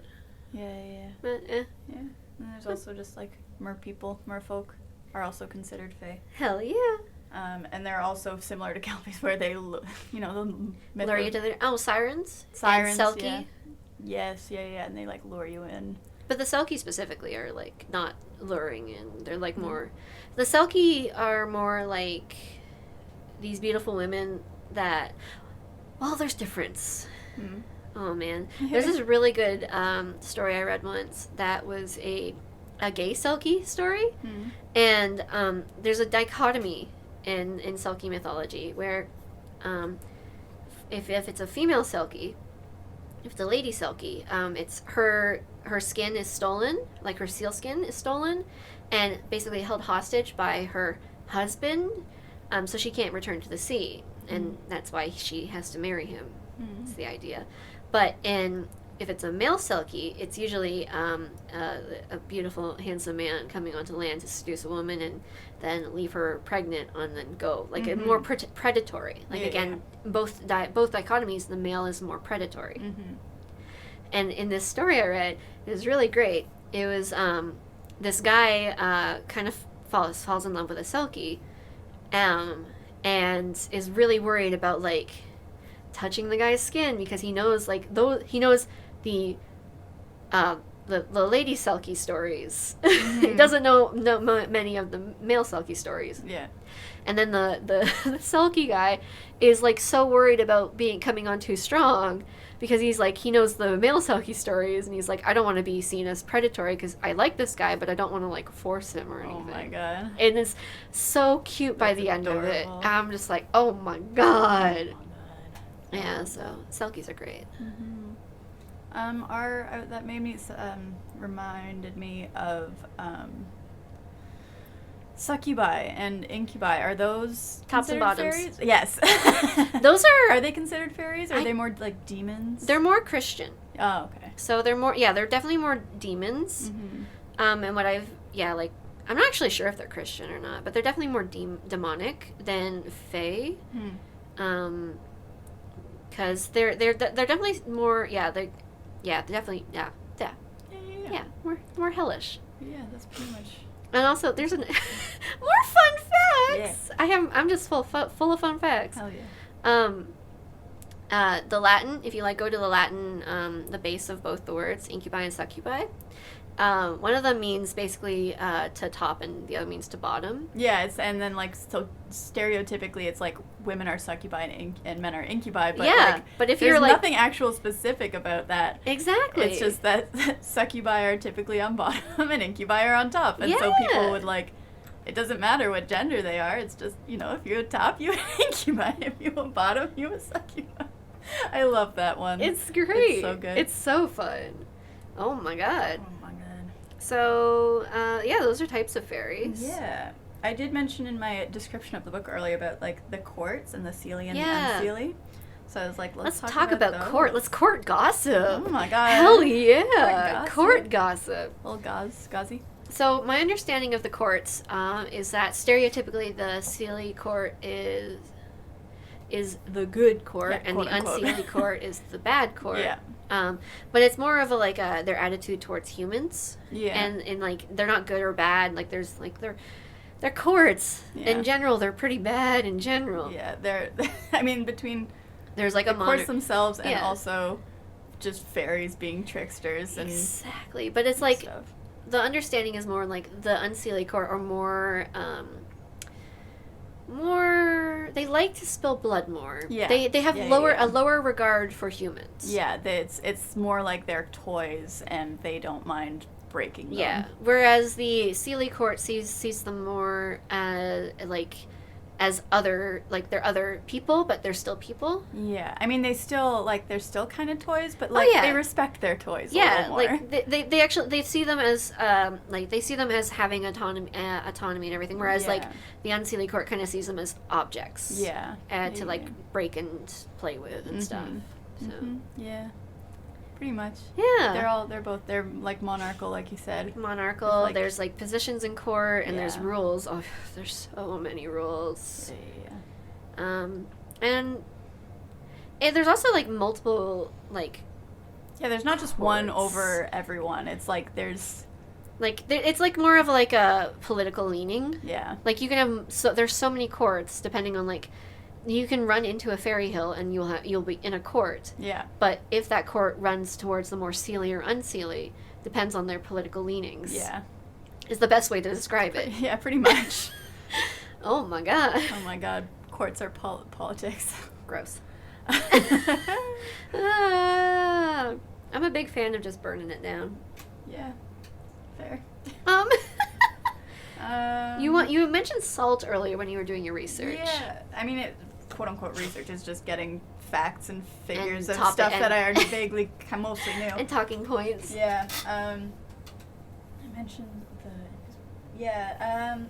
Yeah. But, Yeah. And there's also just like merfolk are also considered fae. Hell yeah. And they're also similar to Kelpies, where they, the myth lure you to the sirens, and Selkie. Yeah. Yes, yeah, and they like lure you in. But the Selkie specifically are like not luring in. They're like more. The Selkie are more like these beautiful women that. Well, there's difference. Oh man, there's this really good story I read once that was a gay Selkie story, and there's a dichotomy in Selkie mythology where if it's a female Selkie. If it's a lady Selkie, it's her skin is stolen, like her seal skin is stolen, and basically held hostage by her husband, so she can't return to the sea, and that's why she has to marry him. That's the idea. But if it's a male Selkie, it's usually a beautiful, handsome man coming onto land to seduce a woman and then leave her pregnant and then go. Like, a more predatory. Like, again, both dichotomies, the male is more predatory. And in this story I read, it was really great. It was this guy kind of falls in love with a Selkie, and is really worried about, like, touching the guy's skin because he knows, like, he knows the lady Selkie stories. He doesn't know many of the male Selkie stories. Yeah. And then the Selkie guy is, like, so worried about coming on too strong because he's like, he knows the male Selkie stories, and he's like, I don't want to be seen as predatory because I like this guy, but I don't want to, like, force him or anything. Oh my god. And it's so cute by the end of it. I'm just like, oh my god. Yeah, so Selkies are great. That made me reminded me of succubi and incubi. Are those Tops and bottoms? fairies? Yes. Those Are they considered fairies? Or are they more like demons? They're more Christian. Oh, okay. So they're more, they're definitely more demons. And what I'm not actually sure if they're Christian or not, but they're definitely more demonic than fae. Because they're definitely more, more hellish. Yeah, that's pretty much. And also, there's more fun facts. Yeah. I'm just full of fun facts. Hell yeah. The Latin, if you go to the Latin, the base of both the words, incubi and succubi, one of them means basically to top, and the other means to bottom. Yeah, and then so stereotypically it's like women are succubi and men are incubi, but but if there's you're nothing actual specific about that. Exactly. It's just that succubi are typically on bottom and incubi are on top, and so people would it doesn't matter what gender they are. It's just, if you're a top, you're an incubi. If you're a bottom, you're a succubi. I love that one. It's great. It's so good. It's so fun. Oh my god. Oh my god. So, those are types of fairies. Yeah. I did mention in my description of the book earlier about, the courts and the Seelie and the Unseelie. So I was like, let's talk about court. Let's court gossip. Oh my god. Hell yeah. Court gossip. Little gauzy. So my understanding of the courts is that stereotypically the Seelie court is the good court, and the Unseelie court is the bad court. Yeah. But it's more of their attitude towards humans. Yeah. And they're not good or bad. There's they're courts. Yeah. In general, they're pretty bad in general. Yeah, they're between there's the courts themselves and also just fairies being tricksters and exactly. But it's stuff. The understanding is more the Unseelie court are more they like to spill blood more. Yeah. They have a lower regard for humans. Yeah, it's more like they're toys and they don't mind breaking them. Yeah. Whereas the Seelie court sees them more as other, they're other people, but they're still people. Yeah. They still they're still kind of toys, but they respect their toys a little more. They actually see them as they see them as having autonomy and everything, whereas the Unseelie court kind of sees them as objects. Yeah. To break and play with and stuff. So yeah. Pretty much. Yeah. They're monarchical, like you said. Monarchical. There's positions in court, and there's rules. Oh, there's so many rules. Yeah. And there's also multiple there's not just one over everyone. It's there's it's more of a political leaning. Yeah. You can have there's so many courts depending on you can run into a fairy hill and you'll be in a court. Yeah. But if that court runs towards the more Seelie or Unseelie, depends on their political leanings. Yeah. Is the best way to describe it. Yeah, pretty much. Oh my god. Oh my god. Courts are politics. Gross. I'm a big fan of just burning it down. Yeah. Fair. You mentioned salt earlier when you were doing your research. Yeah. Quote unquote research is just getting facts and figures of stuff that I already vaguely mostly knew. And talking points. Yeah. I mentioned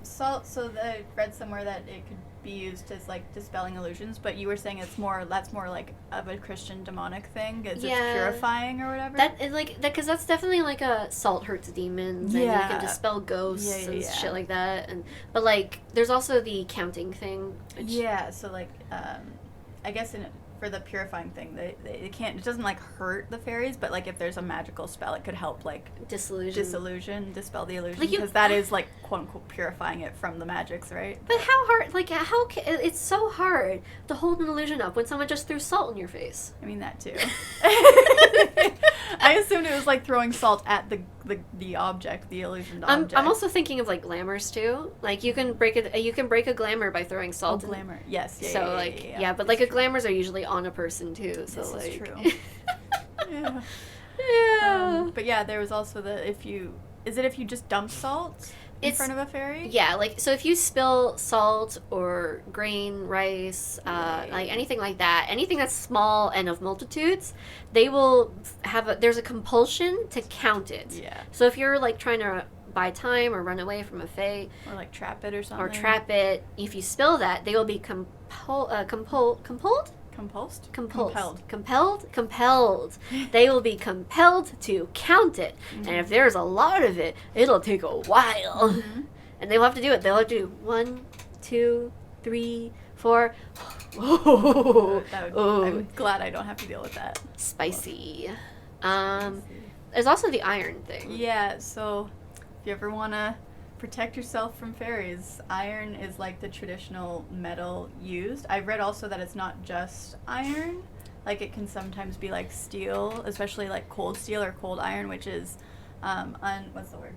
Salt. So I read somewhere that it could be used as like dispelling illusions, but you were saying that's more like of a Christian demonic thing. Is it's purifying or whatever? That is like that because that's definitely like a salt hurts demons and you can dispel ghosts and shit like that. But like there's also the counting thing. So like I guess for the purifying thing, they can't. It doesn't like hurt the fairies, but like if there's a magical spell, it could help like dispel the illusion, because that is like quote unquote purifying it from the magics, right? But how hard? Like it's so hard to hold an illusion up when someone just threw salt in your face. I mean that too. I assumed it was like throwing salt at the object, the illusioned object. I'm also thinking of like glamours too. Like you can break a glamour by throwing salt. Oh, glamour. Yes. But like glamours are usually on a person too. So this like. Is true. Yeah. But yeah, there was also if you just dump salt in front of a fairy? Yeah, like so if you spill salt or grain, rice, like anything like that, anything that's small and of multitudes, they will there's a compulsion to count it. Yeah. So if you're like trying to buy time or run away from a fae, or like trap it or something, if you spill that, they will be compelled. They will be compelled to count it. Mm-hmm. And if there's a lot of it, it'll take a while. Mm-hmm. And they'll have to do it. They'll have to do 1, 2, 3, 4. I'm glad I don't have to deal with that. Spicy. There's also the iron thing. Yeah, so if you ever want to protect yourself from fairies, iron is like the traditional metal used. I've read also that it's not just iron. Like it can sometimes be like steel, especially like cold steel or cold iron, which is what's the word?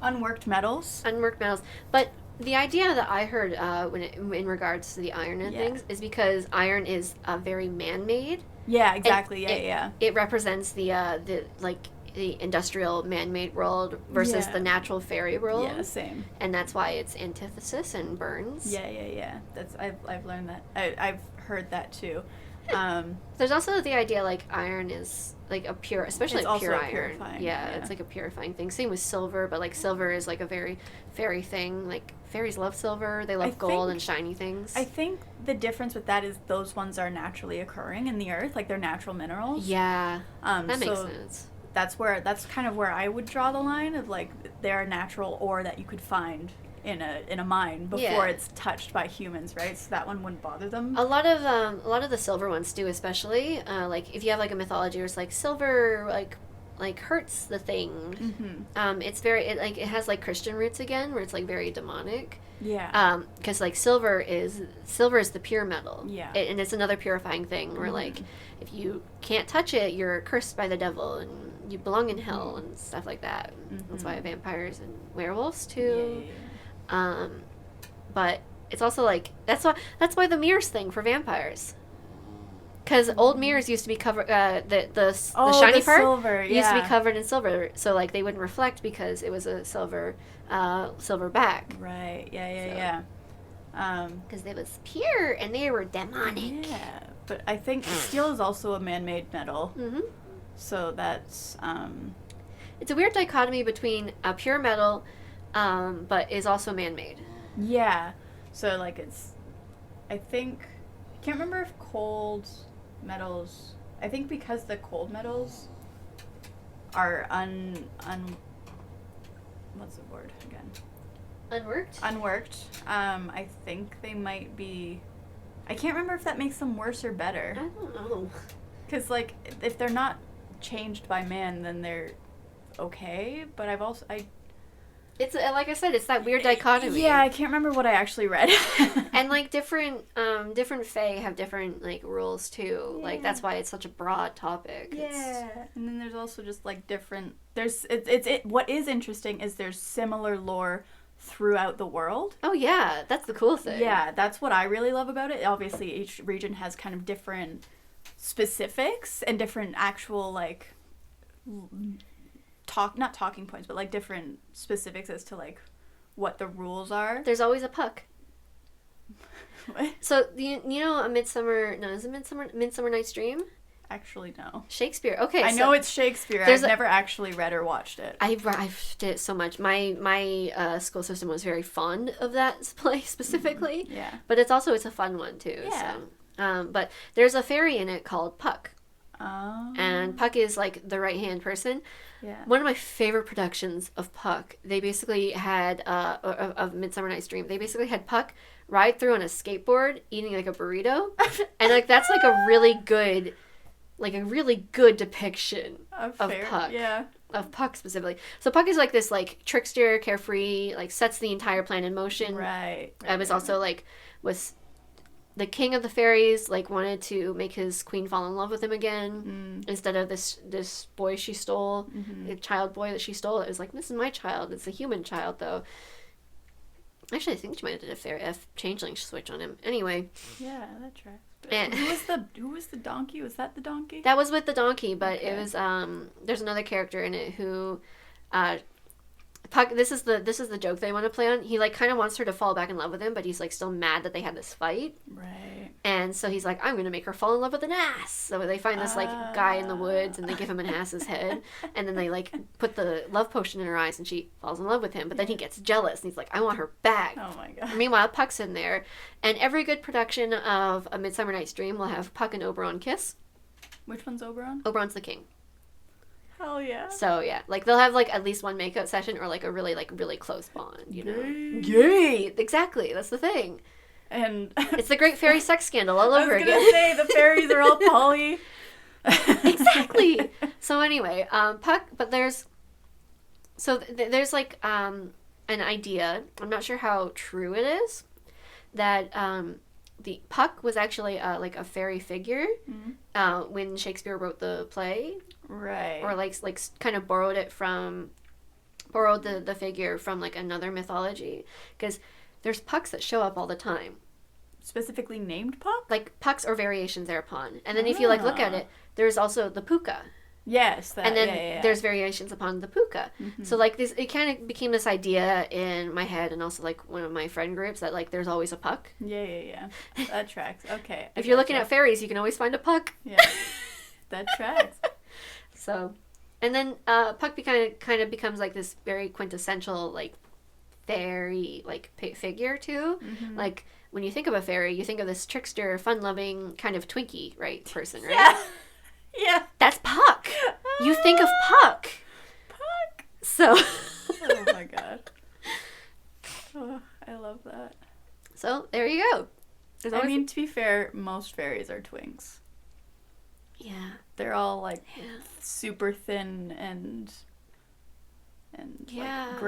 Unworked metals. Unworked metals. But the idea that I heard in regards to the iron and things is because iron is very man-made. Yeah, exactly. It represents the industrial man-made world versus the natural fairy world. Yeah, same. And that's why it's antithesis and burns. Yeah. I've learned that. I've heard that too. There's also the idea like iron is like a pure, especially like pure iron. Purifying. Yeah, it's like a purifying thing. Same with silver, but like silver is like a very fairy thing. Like fairies love silver. They love gold and shiny things. I think the difference with that is those ones are naturally occurring in the earth, like they're natural minerals. Yeah, that makes sense. That's kind of where I would draw the line of like they're a natural ore that you could find in a mine before it's touched by humans, right? So that one wouldn't bother them. A lot of the silver ones do, especially like if you have like a mythology where it's like silver like hurts the thing. Mm-hmm. It has like Christian roots again, where it's like very demonic. Yeah. Because like silver is the pure metal. Yeah. And it's another purifying thing where like if you can't touch it, you're cursed by the devil and you belong in hell and stuff like that. Mm-hmm. That's why vampires and werewolves too. Yeah. But it's also like that's why the mirrors thing for vampires. Because old mirrors used to be covered, the shiny part silver, used to be covered in silver, so like they wouldn't reflect because it was a silver back. Right. Yeah. Because it was pure and they were demonic. Yeah, but I think steel is also a man-made metal. Mm-hmm. So that's. It's a weird dichotomy between a pure metal, but is also man-made. Yeah. So like it's, I think, I can't remember if cold metals, I think because the cold metals are what's the word again? Unworked. I think they might be, I can't remember if that makes them worse or better. I don't know. Because like if they're not changed by man, then they're okay. But it's like I said, it's that weird dichotomy. Yeah, I can't remember what I actually read. And like different fae have different like rules too. Yeah. Like that's why it's such a broad topic. Yeah. And then there's also just like different. What is interesting is there's similar lore throughout the world. Oh yeah, that's the cool thing. Yeah, that's what I really love about it. Obviously, each region has kind of different specifics and different actual like. Not talking points, but like different specifics as to like what the rules are. There's always a puck. What? So you know Midsummer Night's Dream? actually know. Shakespeare. Okay, I know it's Shakespeare. I've never actually read or watched it. I've did it so much. My school system was very fond of that play specifically. Yeah. But it's a fun one too. Yeah. So, but there's a fairy in it called Puck. Oh. And Puck is like the right-hand person. Yeah. One of my favorite productions of Puck, they basically had, of Midsummer Night's Dream, they basically had Puck ride through on a skateboard eating like a burrito. And like that's like a really good depiction of Puck. Yeah. Of Puck specifically. So Puck is like this like trickster, carefree, like sets the entire plan in motion. Right. I was also like, was the king of the fairies, like, wanted to make his queen fall in love with him again instead of this boy she stole, the child boy that she stole. It was like, this is my child. It's a human child, though. Actually, I think she might have did a changeling switch on him. Anyway. Yeah, that tracks. And Who was the donkey? Was that the donkey? That was with the donkey, but it was there's another character in it who Puck, this is the joke they want to play on. He like kind of wants her to fall back in love with him, but he's like still mad that they had this fight. Right. And so he's like, I'm gonna make her fall in love with an ass. So they find this like guy in the woods, and they give him an ass's head, and then they like put the love potion in her eyes, and she falls in love with him. But then he gets jealous, and he's like, I want her back. Oh my god. Meanwhile, Puck's in there, and every good production of A Midsummer Night's Dream will have Puck and Oberon kiss. Which one's Oberon? Oberon's the king. Hell yeah. So yeah, like they'll have like at least one makeout session or like a really close bond, you know. Gay. Exactly, that's the thing. And it's the Great Fairy Sex Scandal all over again. I was gonna say the fairies are all poly. Exactly. So anyway, Puck, but there's like an idea. I'm not sure how true it is that the Puck was actually like a fairy figure when Shakespeare wrote the play. Right. Or like kind of borrowed the figure from like another mythology, because there's Pucks that show up all the time. Specifically named Puck? Like Pucks or variations thereupon. And then if you like look at it, there's also the Puka. Yes, that, and then there's variations upon the Puka. Mm-hmm. So like this, it kind of became this idea in my head, and also like one of my friend groups, that like there's always a Puck. Yeah. That tracks. Okay. If you're looking at fairies, you can always find a Puck. Yeah. That tracks. So, and then Puck kind of becomes like this very quintessential like fairy like figure too. Mm-hmm. Like when you think of a fairy, you think of this trickster, fun-loving kind of Twinkie, right, person, right? Yeah. That's Puck. You think of Puck. Puck. So. Oh my god. Oh, I love that. So there you go. I mean, to be fair, most fairies are twinks. Yeah. They're all like super thin and like not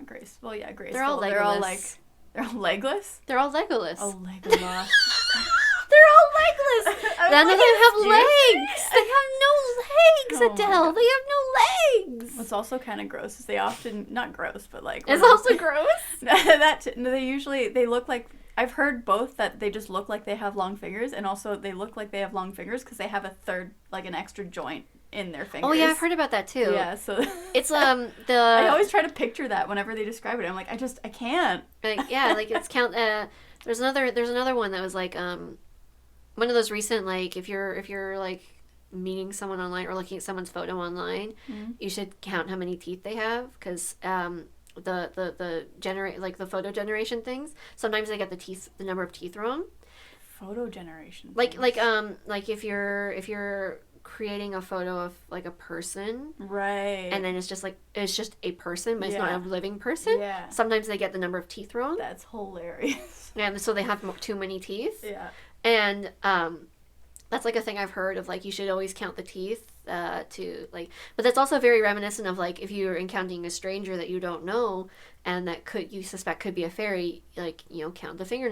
graceful. Well, yeah, graceful. They're all legless. They're all legless? They're all Legolas. Oh, Legolas. They're all legless. None of them have legs. They have no legs, Adele. They have no legs. What's also kind of gross is they often, not gross, but like. It's also gross? They look like, I've heard both that they just look like they have long fingers, and also they look like they have long fingers because they have a third, like an extra joint in their fingers. Oh yeah, I've heard about that too. Yeah, so it's I always try to picture that whenever they describe it. I'm like, I can't. Like, yeah, like it's there's another one that was like one of those recent, like if you're like meeting someone online or looking at someone's photo online, you should count how many teeth they have, because the photo generation things, sometimes they get the number of teeth wrong. Photo generation. Like if you're creating a photo of like a person, right, and then it's just a person, but it's not a living person. Yeah. Sometimes they get the number of teeth wrong. That's hilarious. And so they have too many teeth. Yeah. And that's like a thing I've heard of, like you should always count the teeth to like, but that's also very reminiscent of like if you're encountering a stranger that you don't know and that you suspect could be a fairy, like, you know, count the finger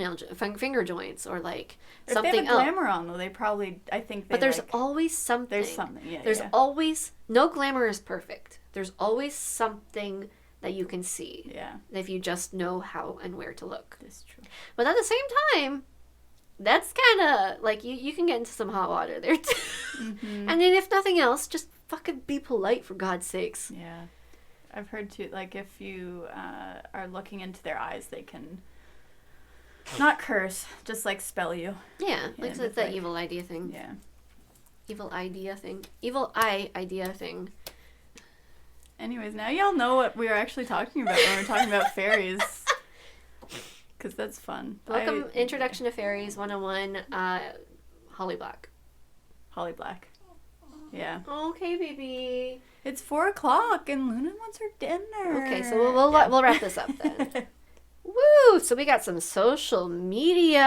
joints, or like if something they have a else. glamour on, though, they probably, I think they, but there's always something. There's something, yeah. There's always, no glamour is perfect. There's always something that you can see. Yeah. If you just know how and where to look. That's true. But at the same time, that's kind of like you can get into some hot water there too. Mm-hmm. And then if nothing else, just fucking be polite, for God's sakes. Yeah. I've heard too, like if you are looking into their eyes, they can not curse, just like spell you. Yeah, like it's that evil idea thing. Yeah. Evil idea thing. Evil eye idea thing. Anyways, now y'all know what we were actually talking about when we were talking about fairies. Because that's fun. Welcome, Introduction to Fairies 101, Holly Black. Holly Black. Yeah. Okay, baby. It's 4:00 and Luna wants her dinner. Okay, so we'll wrap this up then. Woo! So we got some social medias.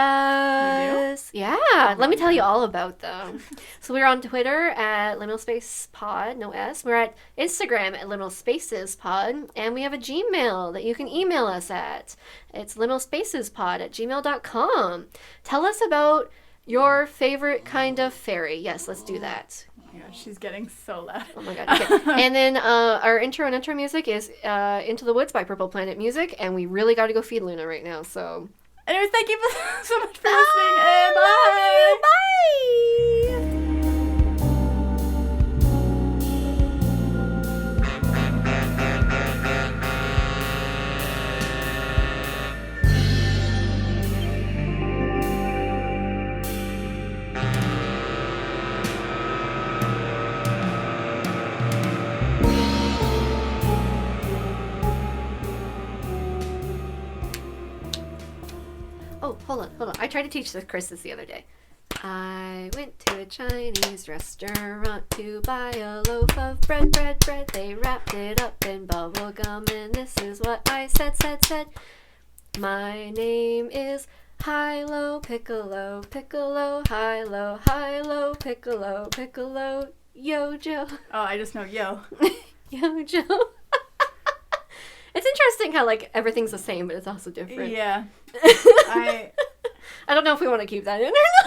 Yeah, let me tell you all about them. So we're on Twitter at Liminal Space Pod, no S. We're at Instagram at Liminal Spaces Pod, and we have a Gmail that you can email us at. It's liminalspacespod@gmail.com. Tell us about your favorite kind of fairy. Yes, let's do that. Oh my gosh, she's getting so loud. Oh my god. Okay. And then our intro and outro music is Into the Woods by Purple Planet Music, and we really got to go feed Luna right now, so. Anyways, thank you so much for listening, and bye! Bye! Oh, hold on. I tried to teach Chris this the other day. I went to a Chinese restaurant to buy a loaf of bread. They wrapped it up in bubble gum, and this is what I said. My name is Hilo Piccolo, Hilo, Piccolo, Yo-Jo. Oh, I just know yo. Yo-Jo. It's interesting how, like, everything's the same, but it's also different. Yeah. I don't know if we want to keep that in or not.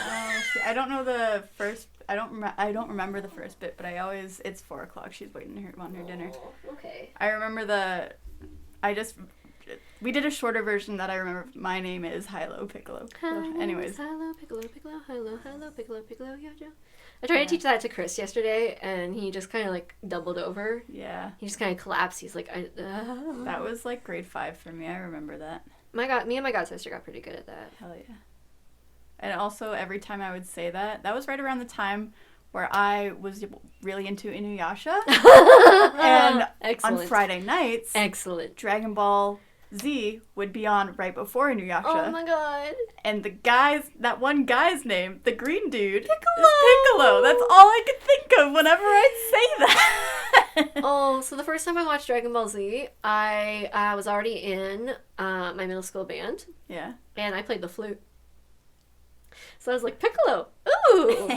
I don't know the first. I don't remember the first bit, but it's 4:00. She's waiting on her dinner. Okay. I remember we did a shorter version that I remember. My name is Hilo Piccolo. Anyways. Hilo Piccolo, Hilo Piccolo, Yo-Jo. I tried to teach that to Chris yesterday, and he just kind of, like, doubled over. Yeah. He just kind of collapsed. He's like, That was, like, grade 5 for me. I remember that. Me and my god sister got pretty good at that. Hell yeah. And also, every time I would say that was right around the time where I was really into Inuyasha. And Excellent. on Friday nights, Excellent. Dragon Ball Z would be on right before Inuyasha. Oh my god. And that one guy's name, the green dude, is Piccolo. That's all I could think of whenever I say that. Oh, so the first time I watched Dragon Ball Z, I was already in my middle school band. Yeah. And I played the flute. So I was like, Piccolo! Ooh!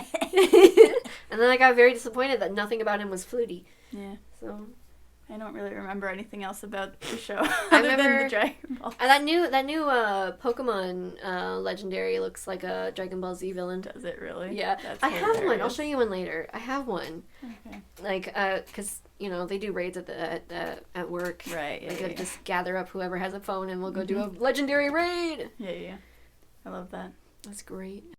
And then I got very disappointed that nothing about him was fluty. Yeah. So I don't really remember anything else about the show I other remember than the Dragon Ball. That new Pokemon legendary looks like a Dragon Ball Z villain. Does it really? Yeah. That's I have one. hilarious. I'll show you one later. I have one. Okay. Like, because, they do raids at work. Right, yeah, Like, just gather up whoever has a phone and we'll go do a legendary raid. Yeah. I love that. That's great.